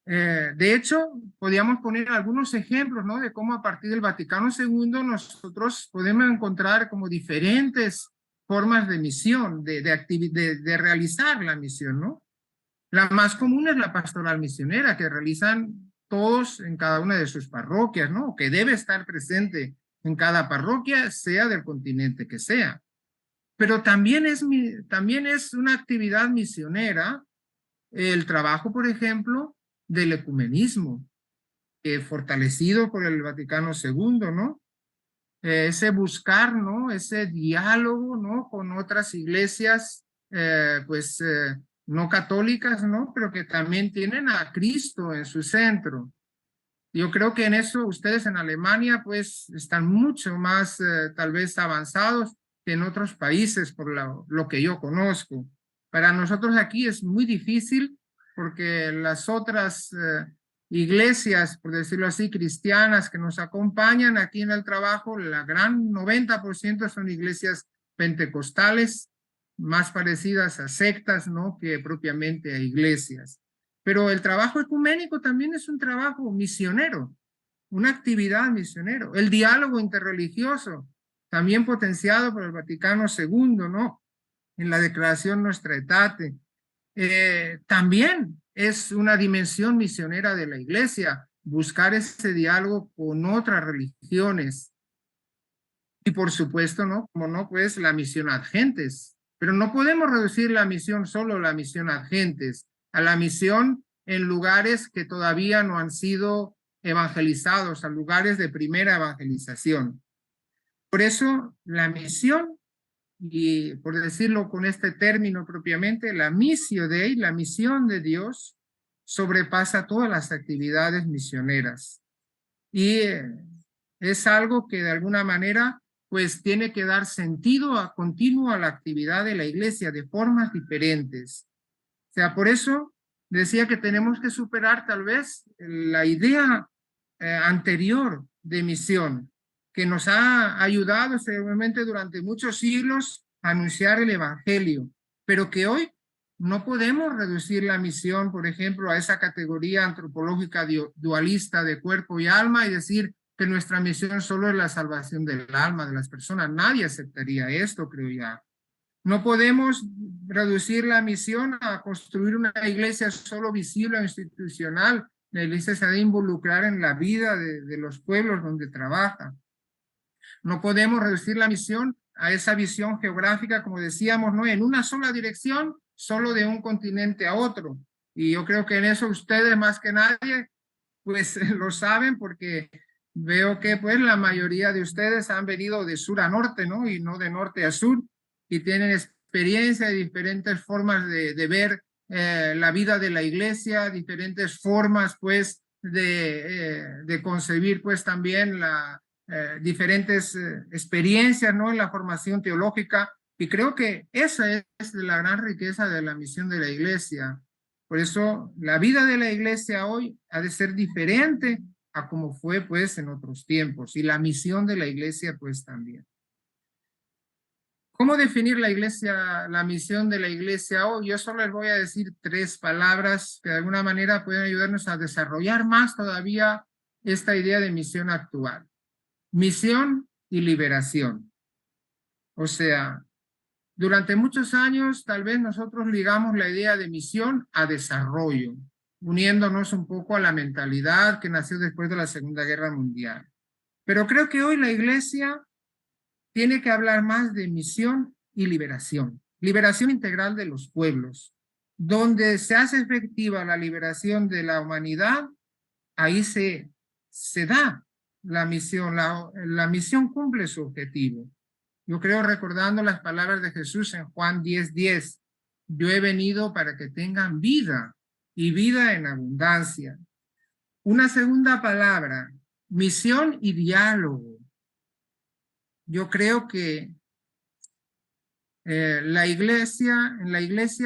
De hecho, podríamos poner algunos ejemplos, ¿no? De cómo a partir del Vaticano II nosotros podemos encontrar como diferentes formas de misión, de realizar la misión, ¿no? La más común es la pastoral misionera, que realizan todos en cada una de sus parroquias, ¿no? Que debe estar presente en cada parroquia, sea del continente que sea. Pero también es una actividad misionera el trabajo, por ejemplo, del ecumenismo, fortalecido por el Vaticano II, ¿no? Ese buscar, ¿no? Ese diálogo, ¿no? Con otras iglesias, no católicas, ¿no? Pero que también tienen a Cristo en su centro. Yo creo que en eso ustedes en Alemania, pues, están mucho más, tal vez, avanzados que en otros países, por lo que yo conozco. Para nosotros aquí es muy difícil porque las otras iglesias, por decirlo así, cristianas que nos acompañan aquí en el trabajo, la gran 90% son iglesias pentecostales, más parecidas a sectas, ¿no? Que propiamente a iglesias. Pero el trabajo ecuménico también es un trabajo misionero, una actividad misionero. El diálogo interreligioso, también potenciado por el Vaticano II, ¿no? En la Declaración Nostra Aetate. También es una dimensión misionera de la iglesia, buscar ese diálogo con otras religiones. Y por supuesto, ¿no? Como no, pues la misión ad gentes. Pero no podemos reducir la misión solo a la misión ad gentes, a la misión en lugares que todavía no han sido evangelizados, a lugares de primera evangelización. Por eso la misión, y por decirlo con este término propiamente, la missio Dei, la misión de Dios, sobrepasa todas las actividades misioneras. Y es algo que de alguna manera pues tiene que dar sentido continuo a la actividad de la iglesia de formas diferentes. O sea, por eso decía que tenemos que superar tal vez la idea anterior de misión, que nos ha ayudado seguramente durante muchos siglos a anunciar el evangelio, pero que hoy no podemos reducir la misión, por ejemplo, a esa categoría antropológica dualista de cuerpo y alma y decir que nuestra misión solo es la salvación del alma de las personas. Nadie aceptaría esto, creo ya. No podemos reducir la misión a construir una iglesia solo visible o institucional. La iglesia se ha de involucrar en la vida de los pueblos donde trabaja. No podemos reducir la misión a esa visión geográfica, como decíamos, ¿no? En una sola dirección, solo de un continente a otro. Y yo creo que en eso ustedes más que nadie, pues lo saben, porque veo que pues la mayoría de ustedes han venido de sur a norte, ¿no? Y no de norte a sur, y tienen experiencia de diferentes formas de ver la vida de la iglesia, diferentes formas pues de concebir pues también diferentes experiencias, ¿no? En la formación teológica, y creo que esa es la gran riqueza de la misión de la iglesia. Por eso la vida de la iglesia hoy ha de ser diferente a como fue pues en otros tiempos, y la misión de la iglesia pues también. ¿Cómo definir la iglesia, la misión de la iglesia hoy? Yo solo les voy a decir 3 palabras que de alguna manera pueden ayudarnos a desarrollar más todavía esta idea de misión actual. Misión y liberación. O sea, durante muchos años tal vez nosotros ligamos la idea de misión a desarrollo, uniéndonos un poco a la mentalidad que nació después de la Segunda Guerra Mundial. Pero creo que hoy la iglesia tiene que hablar más de misión y liberación. Liberación integral de los pueblos. Donde se hace efectiva la liberación de la humanidad, ahí se da la misión. La misión cumple su objetivo. Yo creo, recordando las palabras de Jesús en Juan 10:10, yo he venido para que tengan vida y vida en abundancia. Una segunda palabra, misión y diálogo. Yo creo que en la iglesia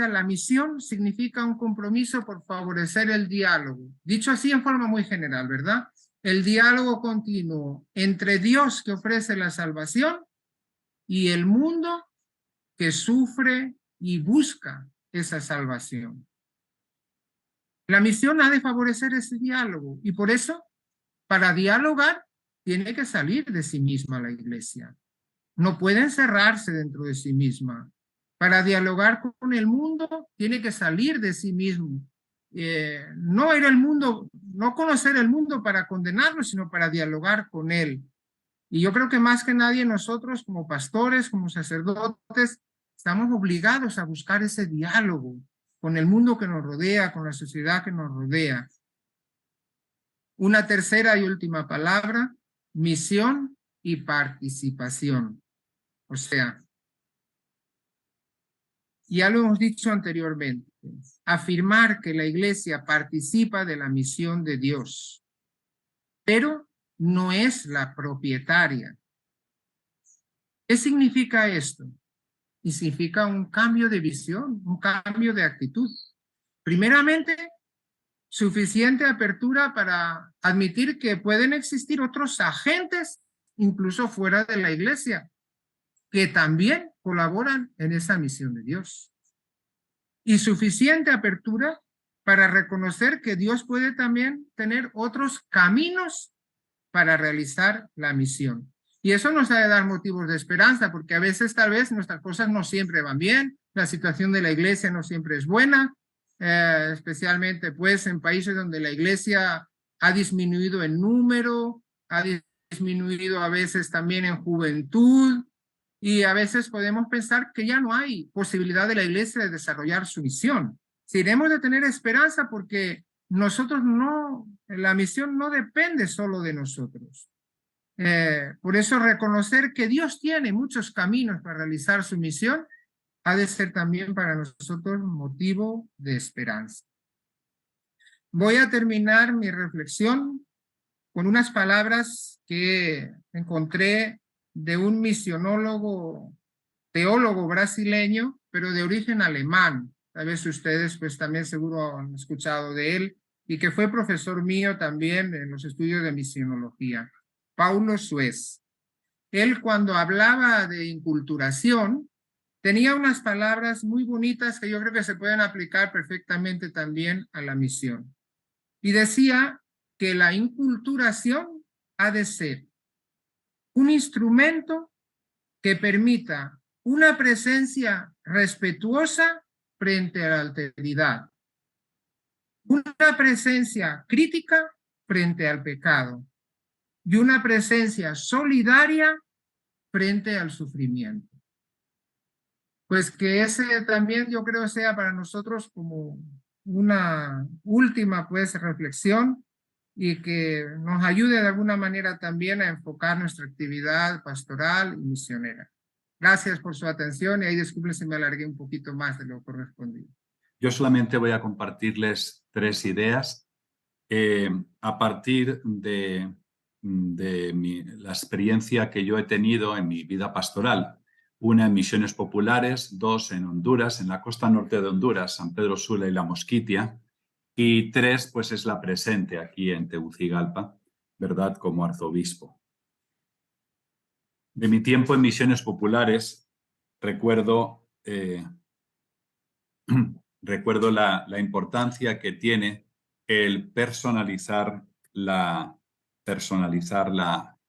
la misión significa un compromiso por favorecer el diálogo. Dicho así en forma muy general, ¿verdad? El diálogo continuo entre Dios que ofrece la salvación y el mundo que sufre y busca esa salvación. La misión ha de favorecer ese diálogo, y por eso, para dialogar, tiene que salir de sí misma la iglesia. No puede encerrarse dentro de sí misma. Para dialogar con el mundo, tiene que salir de sí mismo. No ir al mundo, no conocer el mundo para condenarlo, sino para dialogar con él. Y yo creo que más que nadie nosotros, como pastores, como sacerdotes, estamos obligados a buscar ese diálogo con el mundo que nos rodea, con la sociedad que nos rodea. Una tercera y última palabra, misión y participación. O sea, ya lo hemos dicho anteriormente, afirmar que la iglesia participa de la misión de Dios, pero no es la propietaria. ¿Qué significa esto? Y significa un cambio de visión, un cambio de actitud. Primeramente, suficiente apertura para admitir que pueden existir otros agentes, incluso fuera de la iglesia, que también colaboran en esa misión de Dios. Y suficiente apertura para reconocer que Dios puede también tener otros caminos para realizar la misión. Y eso nos ha de dar motivos de esperanza, porque a veces tal vez nuestras cosas no siempre van bien, la situación de la iglesia no siempre es buena, especialmente pues en países donde la iglesia ha disminuido en número, ha disminuido a veces también en juventud, y a veces podemos pensar que ya no hay posibilidad de la iglesia de desarrollar su misión. Si debemos de tener esperanza, porque nosotros no, la misión no depende solo de nosotros. Por eso reconocer que Dios tiene muchos caminos para realizar su misión ha de ser también para nosotros motivo de esperanza. Voy a terminar mi reflexión con unas palabras que encontré de un misionólogo, teólogo brasileño, pero de origen alemán. Tal vez ustedes pues también seguro han escuchado de él, y que fue profesor mío también en los estudios de misionología, Paulo Suez. Él, cuando hablaba de inculturación, tenía unas palabras muy bonitas que yo creo que se pueden aplicar perfectamente también a la misión. Y decía que la inculturación ha de ser un instrumento que permita una presencia respetuosa frente a la alteridad, una presencia crítica frente al pecado y una presencia solidaria frente al sufrimiento. Pues que ese también yo creo sea para nosotros como una última pues reflexión, y que nos ayude de alguna manera también a enfocar nuestra actividad pastoral y misionera. Gracias por su atención, y ahí disculpen si me alargué un poquito más de lo correspondido. Yo solamente voy a compartirles 3 ideas a partir de la experiencia que yo he tenido en mi vida pastoral. Una en Misiones Populares, 2 en Honduras, en la costa norte de Honduras, San Pedro Sula y La Mosquitia, y 3 pues es la presente aquí en Tegucigalpa, ¿verdad? Como arzobispo. De mi tiempo en Misiones Populares recuerdo la importancia que tiene el personalizar la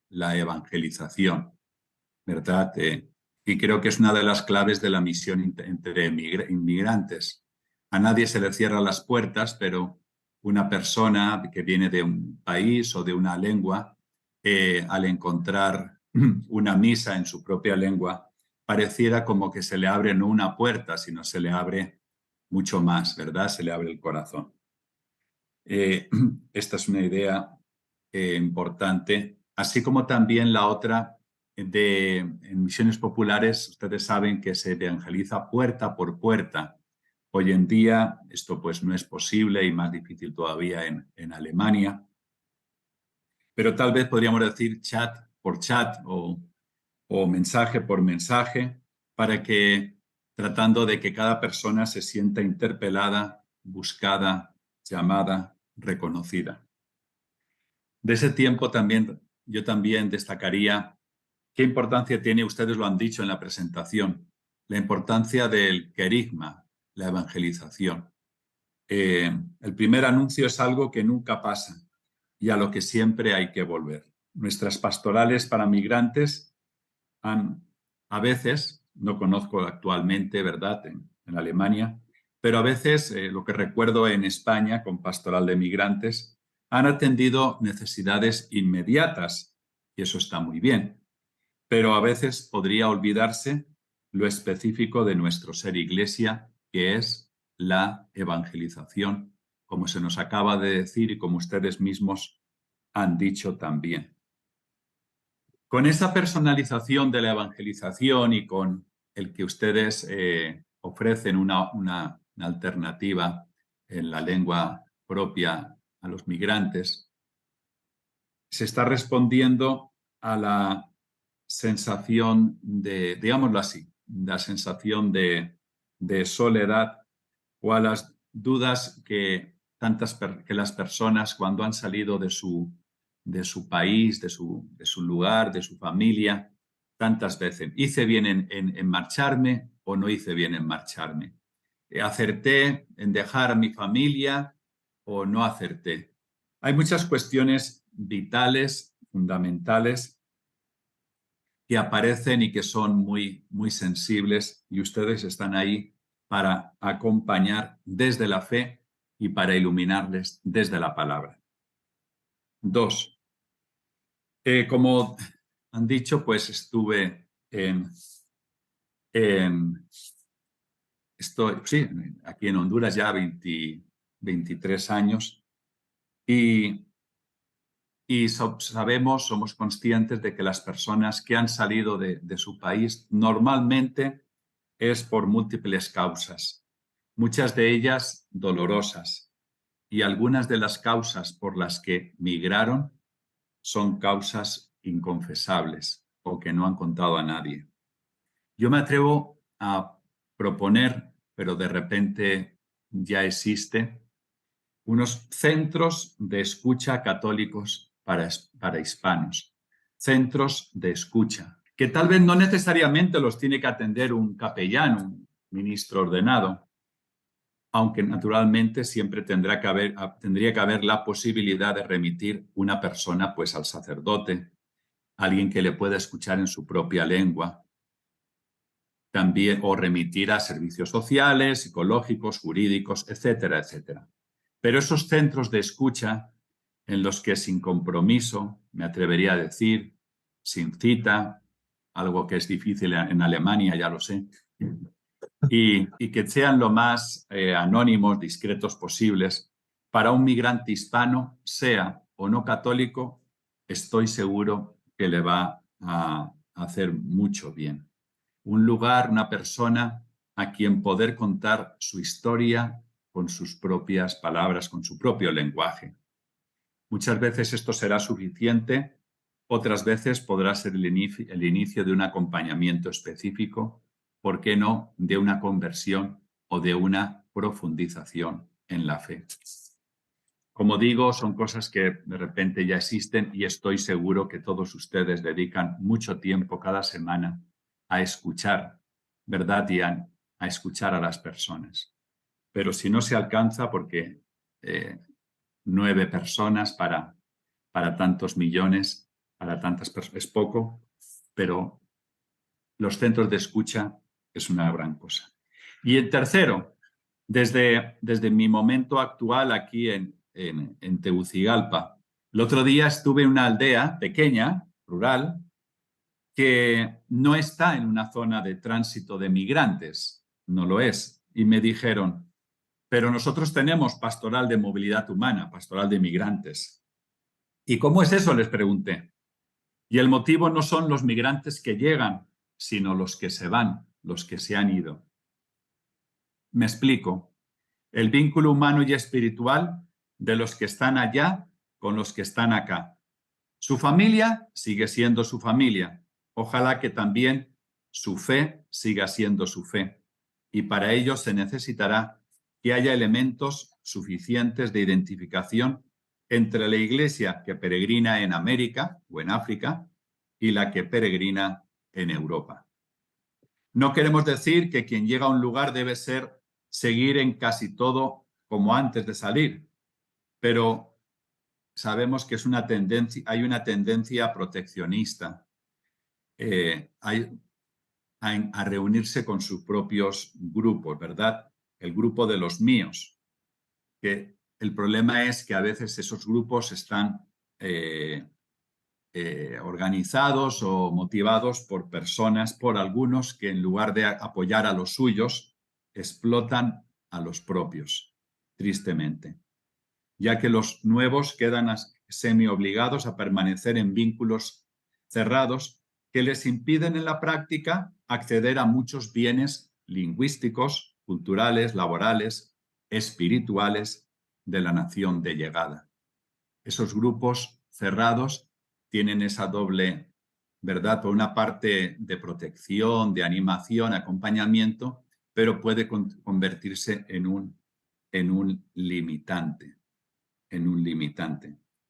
evangelización, ¿verdad? Y creo que es una de las claves de la misión entre inmigrantes. A nadie se le cierran las puertas, pero una persona que viene de un país o de una lengua, al encontrar una misa en su propia lengua, pareciera como que se le abre no una puerta, sino se le abre mucho más, ¿verdad? Se le abre el corazón. Esta es una idea importante, así como también la otra en Misiones Populares. Ustedes saben que se evangeliza puerta por puerta. Hoy en día esto pues no es posible, y más difícil todavía en Alemania, pero tal vez podríamos decir chat por chat o mensaje por mensaje, para que, tratando de que cada persona se sienta interpelada, buscada, llamada, reconocida. De ese tiempo yo también destacaría qué importancia tiene, ustedes lo han dicho en la presentación, la importancia del querigma, la evangelización. El primer anuncio es algo que nunca pasa y a lo que siempre hay que volver. Nuestras pastorales para migrantes a veces, no conozco actualmente, ¿verdad?, en Alemania, pero a veces, lo que recuerdo en España con Pastoral de Migrantes, han atendido necesidades inmediatas, y eso está muy bien, pero a veces podría olvidarse lo específico de nuestro ser iglesia, que es la evangelización, como se nos acaba de decir y como ustedes mismos han dicho también. Con esa personalización de la evangelización y con el que ustedes ofrecen una alternativa en la lengua propia a los migrantes, se está respondiendo a la sensación de, digámoslo así, la sensación de soledad, o a las dudas que las personas, cuando han salido de su país, de su lugar, de su familia, tantas veces: ¿hice bien en marcharme o no hice bien en marcharme? ¿Acerté en dejar a mi familia o no acerté? Hay muchas cuestiones vitales, fundamentales, que aparecen y que son muy, muy sensibles, y ustedes están ahí para acompañar desde la fe y para iluminarles desde la palabra. 2. Como han dicho, pues estuve aquí en Honduras ya 23 años, y y somos conscientes de que las personas que han salido de su país normalmente es por múltiples causas, muchas de ellas dolorosas, y algunas de las causas por las que migraron son causas inconfesables o que no han contado a nadie. Yo me atrevo a proponer, pero de repente ya existe, unos centros de escucha católicos para hispanos, centros de escucha, que tal vez no necesariamente los tiene que atender un capellán, un ministro ordenado, aunque naturalmente siempre tendría que haber la posibilidad de remitir una persona pues al sacerdote, alguien que le pueda escuchar en su propia lengua, también, o remitir a servicios sociales, psicológicos, jurídicos, etcétera, etcétera. Pero esos centros de escucha en los que sin compromiso, me atrevería a decir, sin cita, algo que es difícil en Alemania, ya lo sé, y que sean lo más anónimos, discretos posibles, para un migrante hispano, sea o no católico, estoy seguro que le va a hacer mucho bien. Un lugar, una persona a quien poder contar su historia con sus propias palabras, con su propio lenguaje. Muchas veces esto será suficiente, otras veces podrá ser el inicio de un acompañamiento específico, ¿por qué no?, de una conversión o de una profundización en la fe. Como digo, son cosas que de repente ya existen y estoy seguro que todos ustedes dedican mucho tiempo cada semana a escuchar, ¿verdad, Ian? A escuchar a las personas. Pero si no se alcanza, porque 9 personas para tantos millones, para tantas personas, es poco, pero los centros de escucha es una gran cosa. Y el tercero, desde mi momento actual aquí en Tegucigalpa, el otro día estuve en una aldea pequeña, rural, que no está en una zona de tránsito de migrantes, no lo es. Y me dijeron, pero nosotros tenemos pastoral de movilidad humana, pastoral de migrantes. ¿Y cómo es eso?, les pregunté. Y el motivo no son los migrantes que llegan, sino los que se van, los que se han ido. Me explico. El vínculo humano y espiritual de los que están allá con los que están acá. Su familia sigue siendo su familia. Ojalá que también su fe siga siendo su fe. Y para ello se necesitará que haya elementos suficientes de identificación entre la iglesia que peregrina en América o en África y la que peregrina en Europa. No queremos decir que quien llega a un lugar debe seguir en casi todo como antes de salir, pero sabemos que hay una tendencia proteccionista a reunirse con sus propios grupos, ¿verdad? El grupo de los míos, que el problema es que a veces esos grupos están organizados o motivados por personas, por algunos que en lugar de apoyar a los suyos, explotan a los propios, tristemente, ya que los nuevos quedan semi-obligados a permanecer en vínculos cerrados que les impiden en la práctica acceder a muchos bienes lingüísticos, culturales, laborales, espirituales de la nación de llegada. Esos grupos cerrados tienen esa doble, ¿verdad?, por una parte de protección, de animación, acompañamiento, pero puede convertirse en un limitante.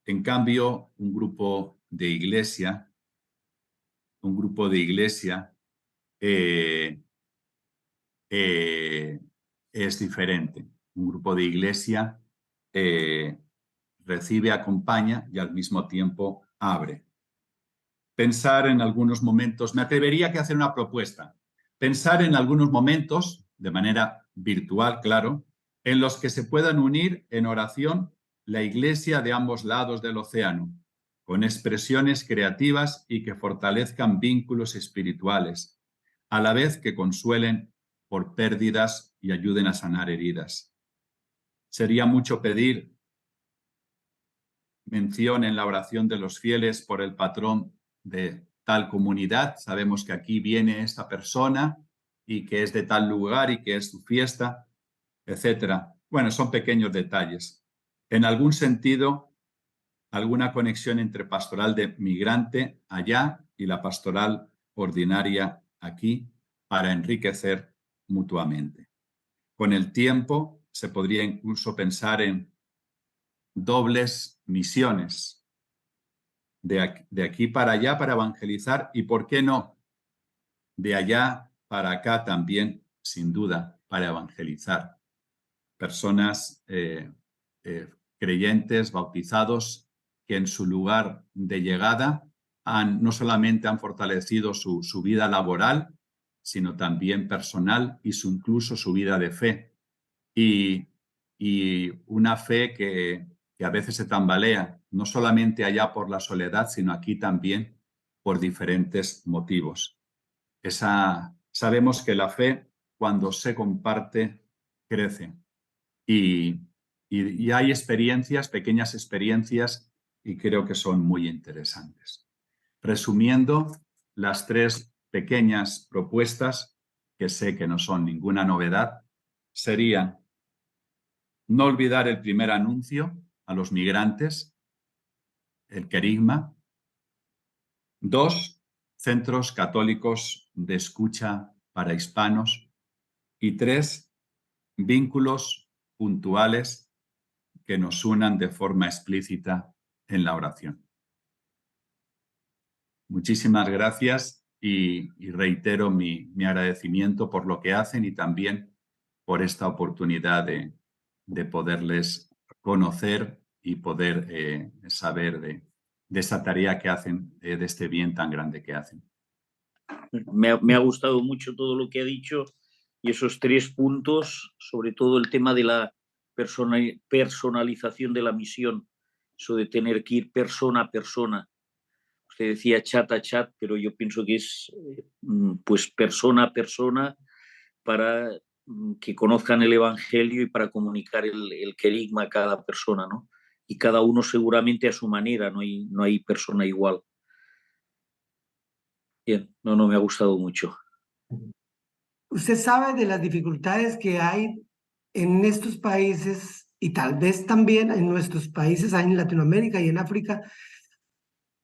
En cambio, un grupo de iglesia es diferente. Un grupo de iglesia recibe, acompaña y al mismo tiempo abre. Pensar en algunos momentos, me atrevería a hacer una propuesta, pensar en algunos momentos, de manera virtual, claro, en los que se puedan unir en oración la iglesia de ambos lados del océano, con expresiones creativas y que fortalezcan vínculos espirituales, a la vez que consuelen por pérdidas y ayuden a sanar heridas. Sería mucho pedir, mención en la oración de los fieles por el patrón de tal comunidad. Sabemos que aquí viene esta persona y que es de tal lugar y que es su fiesta, etcétera. Bueno, son pequeños detalles. En algún sentido, alguna conexión entre pastoral de migrante allá y la pastoral ordinaria aquí para enriquecer mutuamente. Con el tiempo se podría incluso pensar en dobles misiones de aquí para allá para evangelizar y, ¿por qué no?, de allá para acá también, sin duda, para evangelizar. Personas creyentes, bautizados, que en su lugar de llegada no solamente han fortalecido su vida laboral, sino también personal y incluso su vida de fe. Y una fe que a veces se tambalea, no solamente allá por la soledad, sino aquí también por diferentes motivos. Sabemos que la fe, cuando se comparte, crece. Y hay experiencias, pequeñas experiencias, y creo que son muy interesantes. Resumiendo, las 3 pequeñas propuestas, que sé que no son ninguna novedad, serían: no olvidar el primer anuncio a los migrantes, el querigma. 2, centros católicos de escucha para hispanos. Y 3, vínculos puntuales que nos unan de forma explícita en la oración. Muchísimas gracias y reitero mi agradecimiento por lo que hacen y también por esta oportunidad de poderles conocer y poder saber de esa tarea que hacen, de este bien tan grande que hacen. Me ha gustado mucho todo lo que ha dicho y esos 3 puntos, sobre todo el tema de la personalización de la misión, eso de tener que ir persona a persona. Usted decía chat a chat, pero yo pienso que es pues persona a persona para que conozcan el Evangelio y para comunicar el querigma a cada persona, ¿no? Y cada uno seguramente a su manera, no hay persona igual. Bien, no, me ha gustado mucho. Usted sabe de las dificultades que hay en estos países y tal vez también en nuestros países, en Latinoamérica y en África,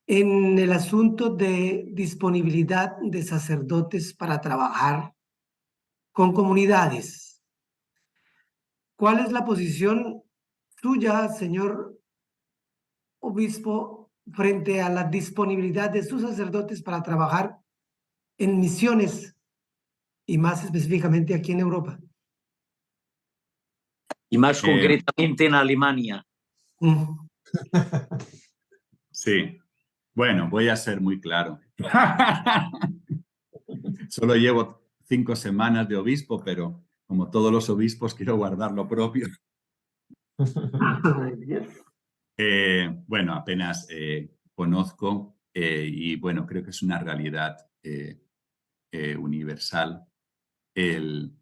en el asunto de disponibilidad de sacerdotes para trabajar con comunidades. ¿Cuál es la posición suya, señor obispo, frente a la disponibilidad de sus sacerdotes para trabajar en misiones y más específicamente aquí en Europa? Y más concretamente en Alemania. Sí. Bueno, voy a ser muy claro. Solo llevo 5 semanas de obispo, pero como todos los obispos quiero guardar lo propio. Bueno, apenas conozco y bueno, creo que es una realidad universal el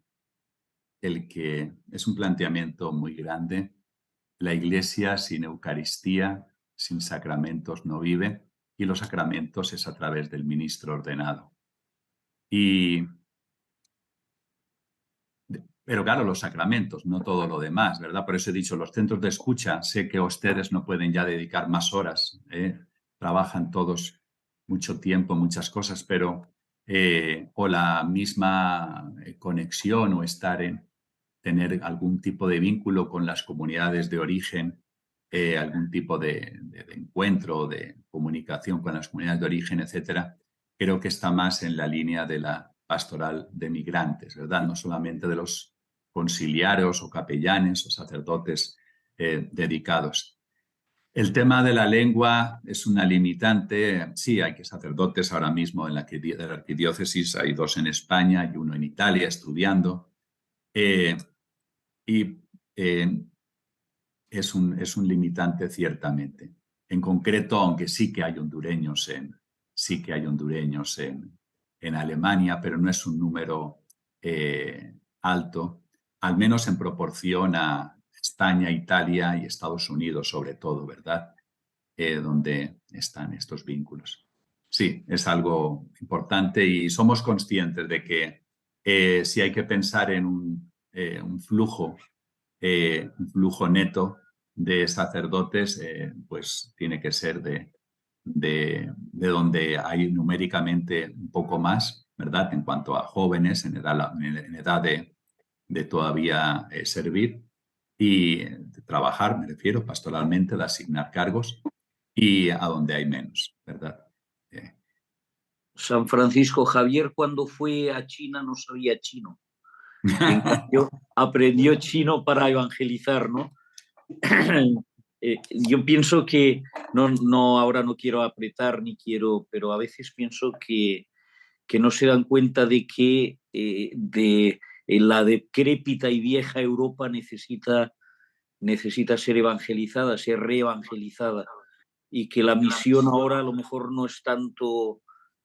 que es un planteamiento muy grande. La Iglesia sin Eucaristía, sin sacramentos no vive, y los sacramentos es a través del ministro ordenado. Pero claro, los sacramentos, no todo lo demás, ¿verdad? Por eso he dicho, los centros de escucha, sé que ustedes no pueden ya dedicar más horas, trabajan todos mucho tiempo, muchas cosas, pero o la misma conexión o tener algún tipo de vínculo con las comunidades de origen, algún tipo de encuentro, de comunicación con las comunidades de origen, etcétera, creo que está más en la línea de la pastoral de migrantes, ¿verdad? No solamente de los conciliarios o capellanes o sacerdotes dedicados. El tema de la lengua es una limitante. Sí, hay que sacerdotes ahora mismo en la arquidiócesis, hay 2 en España y 1 en Italia estudiando. Es un limitante ciertamente. En concreto, aunque sí que hay hondureños en Alemania, pero no es un número alto, al menos en proporción a España, Italia y Estados Unidos sobre todo, ¿verdad? donde están estos vínculos. Sí, es algo importante y somos conscientes de que si hay que pensar en un flujo neto de sacerdotes, pues tiene que ser de donde hay numéricamente un poco más, ¿verdad? En cuanto a jóvenes en edad de todavía servir y de trabajar, me refiero pastoralmente, de asignar cargos, y a donde hay menos, ¿verdad? San Francisco Javier, cuando fue a China, no sabía chino. En cambio, aprendió chino para evangelizar, ¿no? Yo pienso que, ahora no quiero apretar ni quiero, pero a veces pienso que no se dan cuenta de que la decrépita y vieja Europa necesita ser evangelizada, ser reevangelizada, y que la misión ahora a lo mejor no es tanto,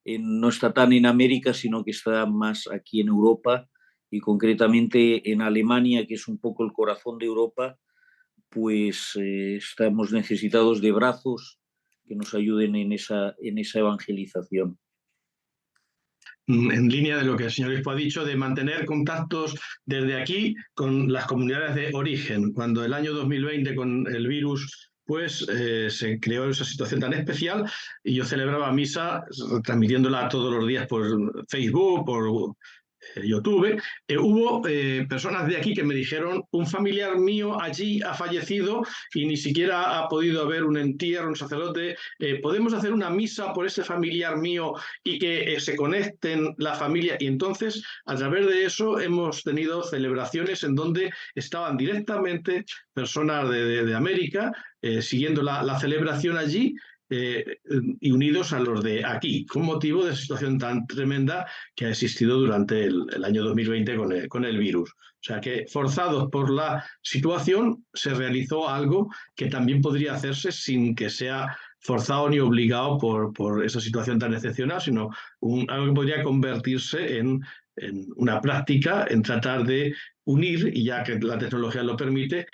no está tan en América, sino que está más aquí en Europa, y concretamente en Alemania, que es un poco el corazón de Europa, pues estamos necesitados de brazos que nos ayuden en esa evangelización. En línea de lo que el señor obispo ha dicho, de mantener contactos desde aquí con las comunidades de origen. Cuando el año 2020 con el virus pues se creó esa situación tan especial y yo celebraba misa transmitiéndola todos los días por Facebook, por YouTube, hubo personas de aquí que me dijeron: un familiar mío allí ha fallecido y ni siquiera ha podido haber un entierro, un sacerdote, ¿podemos hacer una misa por ese familiar mío y que se conecten la familia? Y entonces, a través de eso, hemos tenido celebraciones en donde estaban directamente personas de América siguiendo la celebración allí, y unidos a los de aquí, con motivo de esa situación tan tremenda que ha existido durante el año 2020 con el virus. O sea que, forzados por la situación, se realizó algo que también podría hacerse sin que sea forzado ni obligado por esa situación tan excepcional, sino algo que podría convertirse en una práctica, en tratar de unir, y ya que la tecnología lo permite,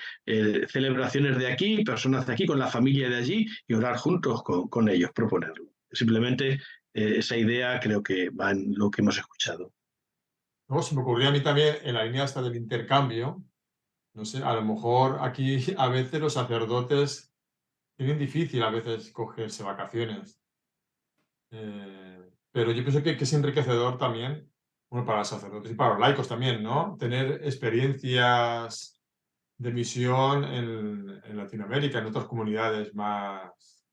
celebraciones de aquí, personas de aquí, con la familia de allí, y orar juntos con ellos, proponerlo. Simplemente esa idea creo que va en lo que hemos escuchado. Luego se me ocurrió a mí también en la línea esta del intercambio, no sé, a lo mejor aquí a veces los sacerdotes tienen difícil a veces cogerse vacaciones. Pero yo pienso que es enriquecedor también, bueno, para los sacerdotes y para los laicos también, ¿no? Tener experiencias de misión en Latinoamérica, en otras comunidades más,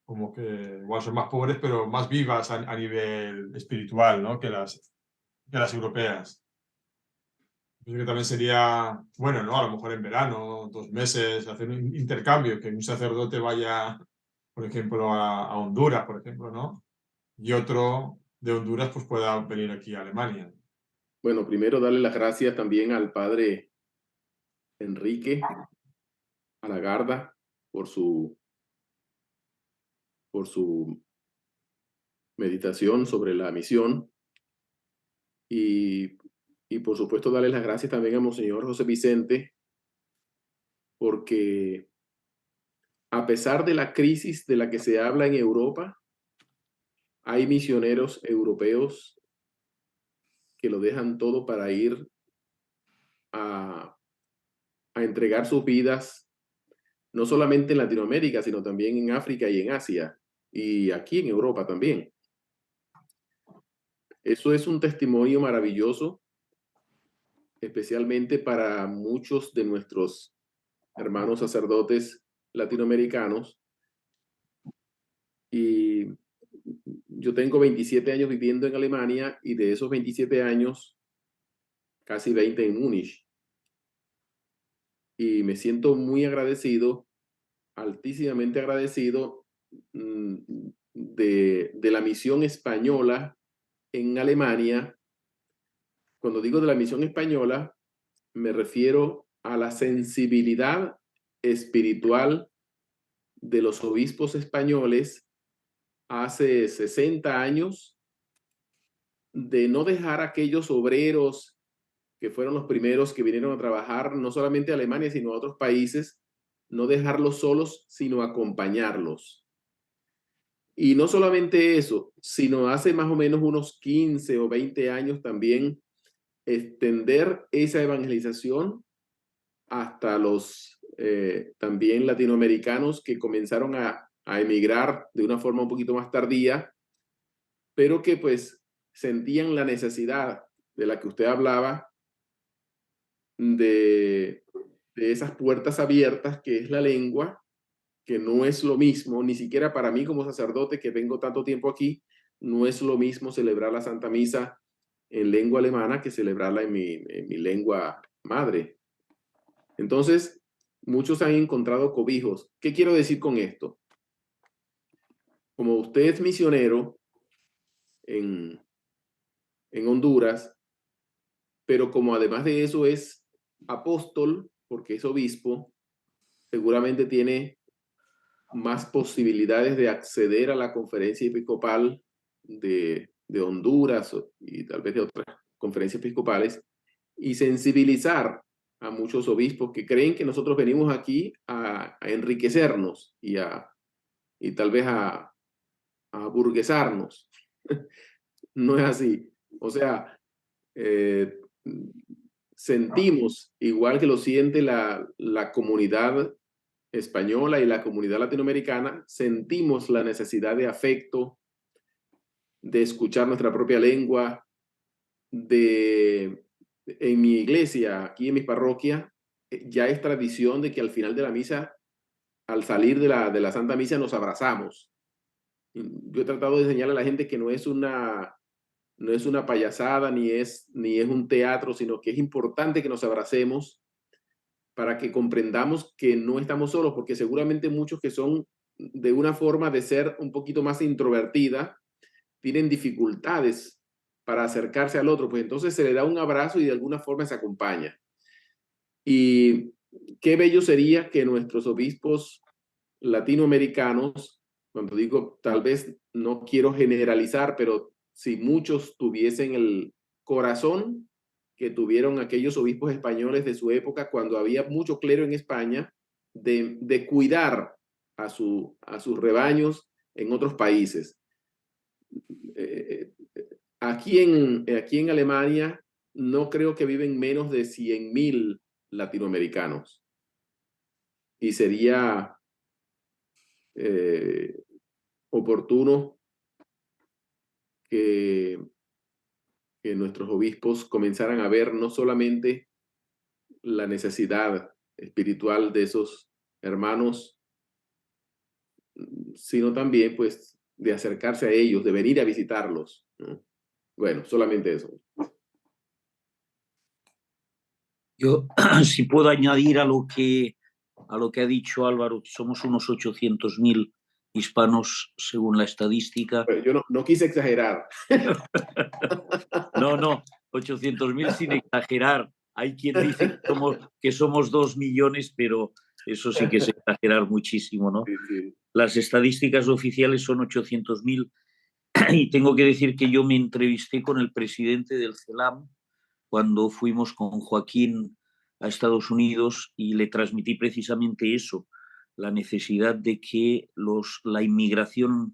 como que igual son más pobres, pero más vivas a nivel espiritual, ¿no? Que las europeas. Pienso que también sería bueno, ¿no? A lo mejor en verano, 2 meses, hacer un intercambio, que un sacerdote vaya, por ejemplo, a Honduras, por ejemplo, ¿no? Y otro de Honduras pues pueda venir aquí a Alemania. Bueno, primero darle las gracias también al padre Enrique Alagarda por su meditación sobre la misión, y por supuesto darle las gracias también a Monseñor José Vicente, porque a pesar de la crisis de la que se habla en Europa, hay misioneros europeos que lo dejan todo para ir a entregar sus vidas, no solamente en Latinoamérica, sino también en África y en Asia, y aquí en Europa también. Eso es un testimonio maravilloso, especialmente para muchos de nuestros hermanos sacerdotes latinoamericanos. Y yo tengo 27 años viviendo en Alemania, y de esos 27 años, casi 20 en Múnich. Y me siento muy agradecido, altísimamente agradecido, de la misión española en Alemania. Cuando digo de la misión española, me refiero a la sensibilidad espiritual de los obispos españoles hace 60 años, de no dejar a aquellos obreros que fueron los primeros que vinieron a trabajar, no solamente a Alemania, sino a otros países, no dejarlos solos, sino acompañarlos. Y no solamente eso, sino hace más o menos unos 15 o 20 años también extender esa evangelización hasta los también latinoamericanos que comenzaron a emigrar de una forma un poquito más tardía, pero que pues sentían la necesidad de la que usted hablaba, de esas puertas abiertas que es la lengua, que no es lo mismo, ni siquiera para mí como sacerdote que vengo tanto tiempo aquí, no es lo mismo celebrar la Santa Misa en lengua alemana que celebrarla en mi lengua madre. Entonces, muchos han encontrado cobijos. ¿Qué quiero decir con esto? Como usted es misionero en Honduras, pero como además de eso es apóstol, porque es obispo, seguramente tiene más posibilidades de acceder a la conferencia episcopal de Honduras y tal vez de otras conferencias episcopales y sensibilizar a muchos obispos que creen que nosotros venimos aquí a enriquecernos y tal vez a aburguesarnos. No es así. O sea, sentimos, igual que lo siente la comunidad española y la comunidad latinoamericana, sentimos la necesidad de afecto, de escuchar nuestra propia lengua, en mi iglesia, aquí en mi parroquia, ya es tradición de que al final de la misa, al salir de la Santa Misa, nos abrazamos. Yo he tratado de enseñarle a la gente que no es una payasada, ni es un teatro, sino que es importante que nos abracemos para que comprendamos que no estamos solos, porque seguramente muchos que son de una forma de ser un poquito más introvertida, tienen dificultades para acercarse al otro, pues entonces se le da un abrazo y de alguna forma se acompaña. Y qué bello sería que nuestros obispos latinoamericanos, cuando digo tal vez no quiero generalizar, pero si muchos tuviesen el corazón que tuvieron aquellos obispos españoles de su época, cuando había mucho clero en España, de cuidar a sus rebaños en otros países. Aquí en Alemania no creo que viven menos de 100.000 latinoamericanos. Y sería oportuno que nuestros obispos comenzaran a ver no solamente la necesidad espiritual de esos hermanos, sino también pues de acercarse a ellos, de venir a visitarlos, ¿no? Bueno, solamente eso. Yo, si puedo añadir a lo que ha dicho Álvaro, somos unos 800.000 hispanos según la estadística. Pero yo no quise exagerar. No, 800.000 sin exagerar. Hay quien dice que somos 2 millones, pero eso sí que es exagerar muchísimo, ¿no? Sí, sí. Las estadísticas oficiales son 800.000 y tengo que decir que yo me entrevisté con el presidente del CELAM cuando fuimos con Joaquín a Estados Unidos y le transmití precisamente eso, la necesidad de que la inmigración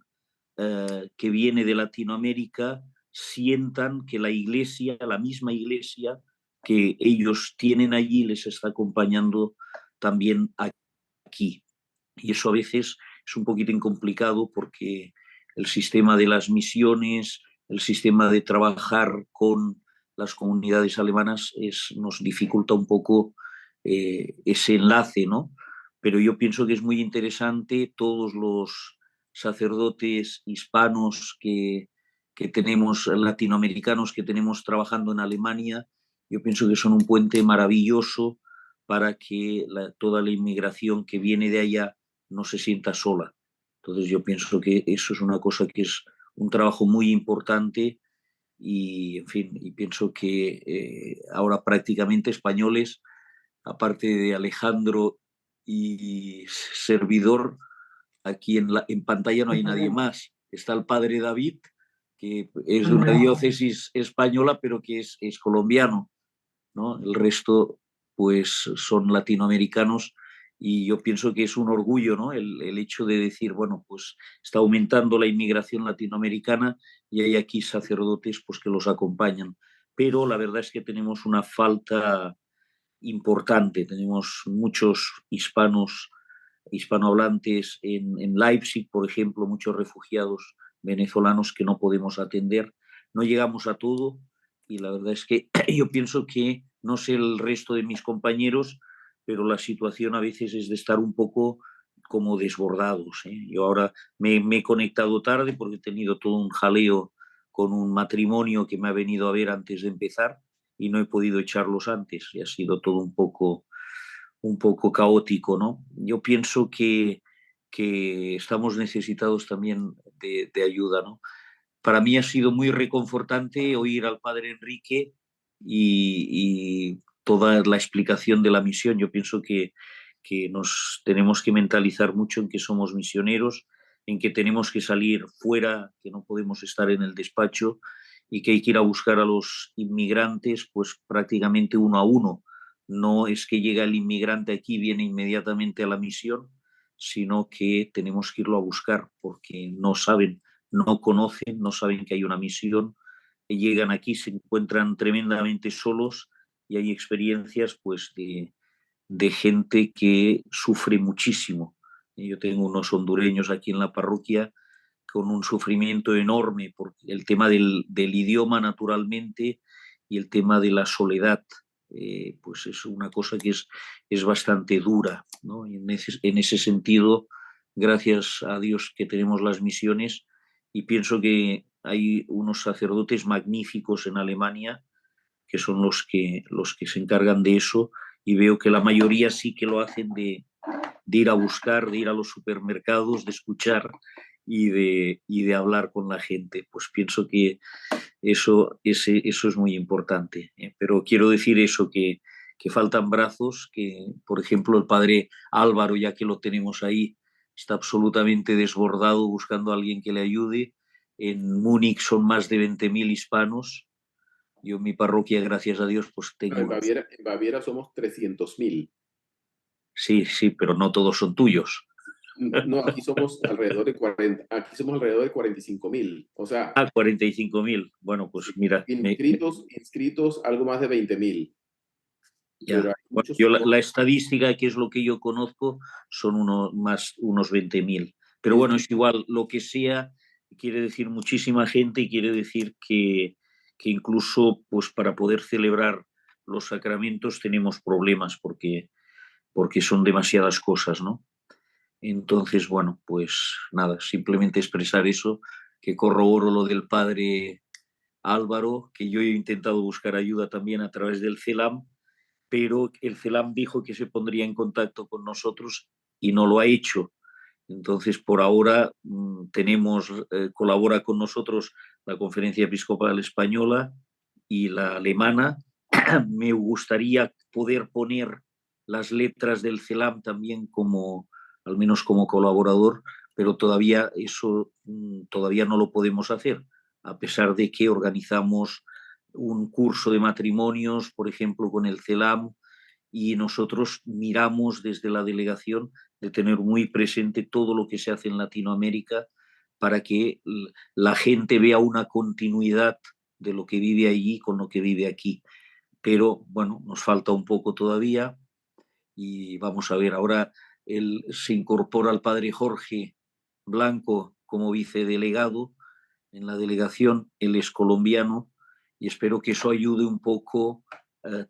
que viene de Latinoamérica sientan que la iglesia, la misma iglesia que ellos tienen allí, les está acompañando también aquí. Y eso a veces es un poquitín complicado porque el sistema de las misiones, el sistema de trabajar con las comunidades alemanas nos dificulta un poco ese enlace, ¿no? Pero yo pienso que es muy interesante todos los sacerdotes hispanos que tenemos, latinoamericanos que tenemos trabajando en Alemania. Yo pienso que son un puente maravilloso para que toda la inmigración que viene de allá no se sienta sola. Entonces yo pienso que eso es una cosa que es un trabajo muy importante y, en fin, y pienso que ahora prácticamente españoles, aparte de Alejandro y servidor, aquí en pantalla no hay nadie más. Está el padre David, que es de una diócesis española, pero que es colombiano, ¿no? El resto, pues, son latinoamericanos Y yo pienso que es un orgullo, ¿no? El hecho de decir, bueno, pues está aumentando la inmigración latinoamericana y hay aquí sacerdotes pues, que los acompañan. Pero la verdad es que tenemos una falta importante. Tenemos muchos hispanohablantes en Leipzig, por ejemplo, muchos refugiados venezolanos que no podemos atender. No llegamos a todo y la verdad es que yo pienso que, no sé el resto de mis compañeros, pero la situación a veces es de estar un poco como desbordados. Yo ahora me he conectado tarde porque he tenido todo un jaleo con un matrimonio que me ha venido a ver antes de empezar y no he podido echarlos antes y ha sido todo un poco caótico, ¿no? Yo pienso que estamos necesitados también de ayuda, ¿no? Para mí ha sido muy reconfortante oír al padre Enrique y toda la explicación de la misión. Yo pienso que nos tenemos que mentalizar mucho en que somos misioneros, en que tenemos que salir fuera, que no podemos estar en el despacho y que hay que ir a buscar a los inmigrantes pues prácticamente uno a uno. No es que llega el inmigrante aquí y viene inmediatamente a la misión, sino que tenemos que irlo a buscar porque no saben, no conocen, no saben que hay una misión, llegan aquí, se encuentran tremendamente solos y hay experiencias pues de gente que sufre muchísimo. Yo tengo unos hondureños aquí en la parroquia con un sufrimiento enorme por el tema del idioma naturalmente y el tema de la soledad. Pues es una cosa que es bastante dura, ¿no? Y en ese sentido, gracias a Dios que tenemos las misiones y pienso que hay unos sacerdotes magníficos en Alemania que son los que se encargan de eso y veo que la mayoría sí que lo hacen de ir a buscar, de ir a los supermercados, de escuchar y de hablar con la gente. Pues pienso que eso es muy importante. Pero quiero decir eso, que faltan brazos, que por ejemplo el padre Álvaro, ya que lo tenemos ahí, está absolutamente desbordado buscando a alguien que le ayude. En Múnich son más de 20.000 hispanos. Yo en mi parroquia, gracias a Dios, pues tengo... En Baviera somos 300.000. Sí, sí, pero no todos son tuyos. No, aquí somos alrededor de 45.000. O sea... 45.000. Bueno, pues mira... Inscritos algo más de 20.000. Ya. Bueno, yo la estadística, que es lo que yo conozco, son unos 20.000. Pero bueno, es igual, lo que sea, quiere decir muchísima gente y quiere decir que incluso pues para poder celebrar los sacramentos tenemos problemas porque son demasiadas cosas, ¿no? Entonces, bueno, pues nada, simplemente expresar eso, que corroboro lo del padre Álvaro, que yo he intentado buscar ayuda también a través del CELAM, pero el CELAM dijo que se pondría en contacto con nosotros y no lo ha hecho. Entonces, por ahora colabora con nosotros la Conferencia Episcopal Española y la alemana. Me gustaría poder poner las letras del CELAM también al menos como colaborador, pero todavía no lo podemos hacer, a pesar de que organizamos un curso de matrimonios, por ejemplo, con el CELAM, y nosotros miramos desde la delegación de tener muy presente todo lo que se hace en Latinoamérica para que la gente vea una continuidad de lo que vive allí con lo que vive aquí. Pero bueno, nos falta un poco todavía y vamos a ver, ahora se incorpora el padre Jorge Blanco como vicedelegado en la delegación, él es colombiano y espero que eso ayude un poco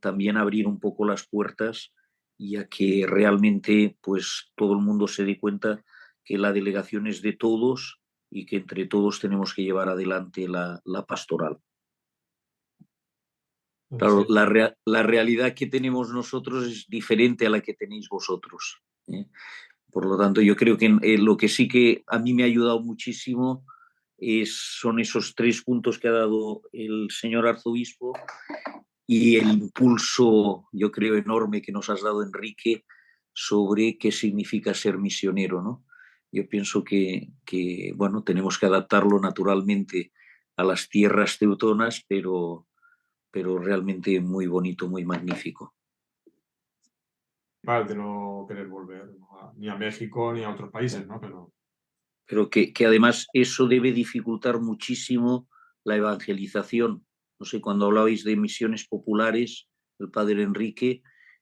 también a abrir un poco las puertas y a que realmente pues todo el mundo se dé cuenta que la delegación es de todos y que entre todos tenemos que llevar adelante la pastoral. Claro, la realidad que tenemos nosotros es diferente a la que tenéis vosotros. Por lo tanto, yo creo que lo que sí que a mí me ha ayudado muchísimo son esos 3 puntos que ha dado el señor arzobispo y el impulso, yo creo, enorme que nos has dado, Enrique, sobre qué significa ser misionero, ¿no? Yo pienso que bueno, tenemos que adaptarlo naturalmente a las tierras teutonas, pero realmente muy bonito, muy magnífico. principal de no querer volver, ¿no? Ni a México ni a otros países, ¿no? Pero que además eso debe dificultar muchísimo la evangelización. No sé, cuando hablabais de misiones populares, el padre Enrique,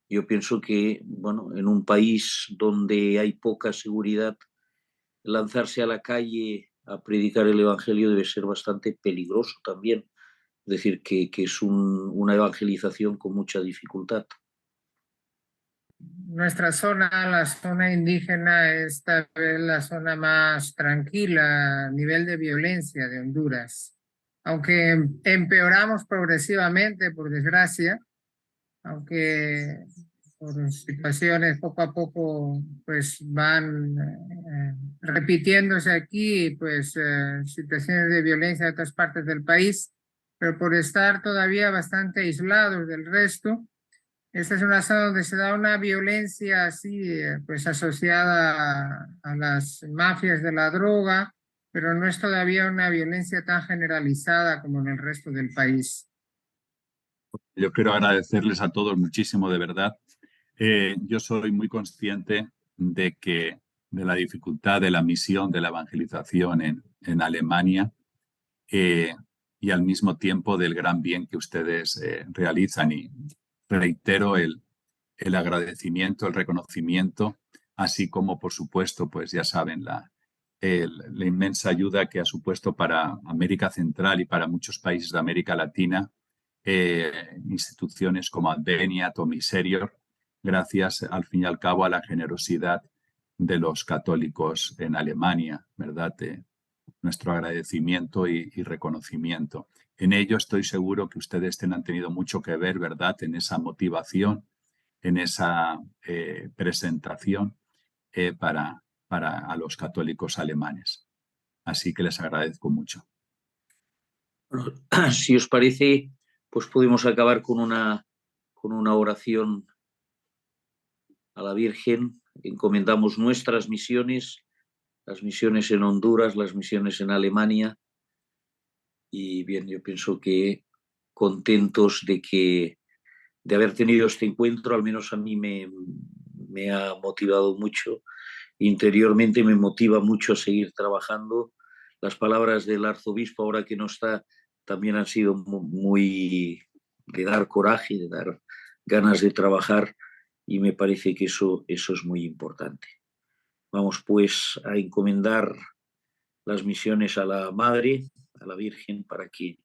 yo pienso que, bueno, en un país donde hay poca seguridad, lanzarse a la calle a predicar el evangelio debe ser bastante peligroso también. Es decir, que es una evangelización con mucha dificultad. Nuestra zona, la zona indígena, es tal vez la zona más tranquila a nivel de violencia de Honduras. Aunque empeoramos progresivamente, por desgracia, aunque por situaciones poco a poco pues van repitiéndose aquí, pues situaciones de violencia de otras partes del país, pero por estar todavía bastante aislados del resto, esta es una zona donde se da una violencia así, pues asociada a las mafias de la droga, pero no es todavía una violencia tan generalizada como en el resto del país. Yo quiero agradecerles a todos muchísimo, de verdad. Yo soy muy consciente de la dificultad de la misión de la evangelización en Alemania y al mismo tiempo del gran bien que ustedes realizan. Y reitero el agradecimiento, el reconocimiento, así como, por supuesto, pues ya saben, la inmensa ayuda que ha supuesto para América Central y para muchos países de América Latina, instituciones como Advenia, Tomiserior, gracias al fin y al cabo a la generosidad de los católicos en Alemania, ¿verdad? Nuestro agradecimiento y reconocimiento. En ello estoy seguro que ustedes han tenido mucho que ver, ¿verdad?, en esa motivación, en esa presentación para a los católicos alemanes. Así que les agradezco mucho. Bueno, si os parece, pues podemos acabar con una oración a la Virgen. Encomendamos nuestras misiones, las misiones en Honduras, las misiones en Alemania. Y bien, yo pienso que contentos de haber tenido este encuentro, al menos a mí me ha motivado mucho. Interiormente me motiva mucho a seguir trabajando. Las palabras del arzobispo, ahora que no está, también han sido muy de dar coraje, de dar ganas de trabajar, y me parece que eso es muy importante. Vamos pues a encomendar las misiones a la Madre, a la Virgen, para que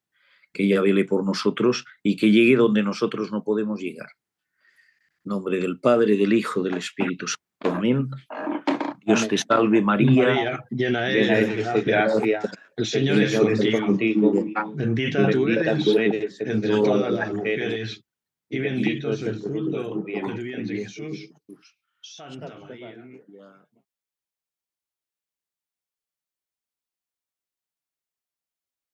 ella vele por nosotros y que llegue donde nosotros no podemos llegar. En nombre del Padre, del Hijo, del Espíritu Santo. Amén. Dios te salve María, llena eres de gracia, el Señor es contigo, bendita tú eres entre todas las mujeres y bendito es el fruto de tu vientre Jesús. Santa María.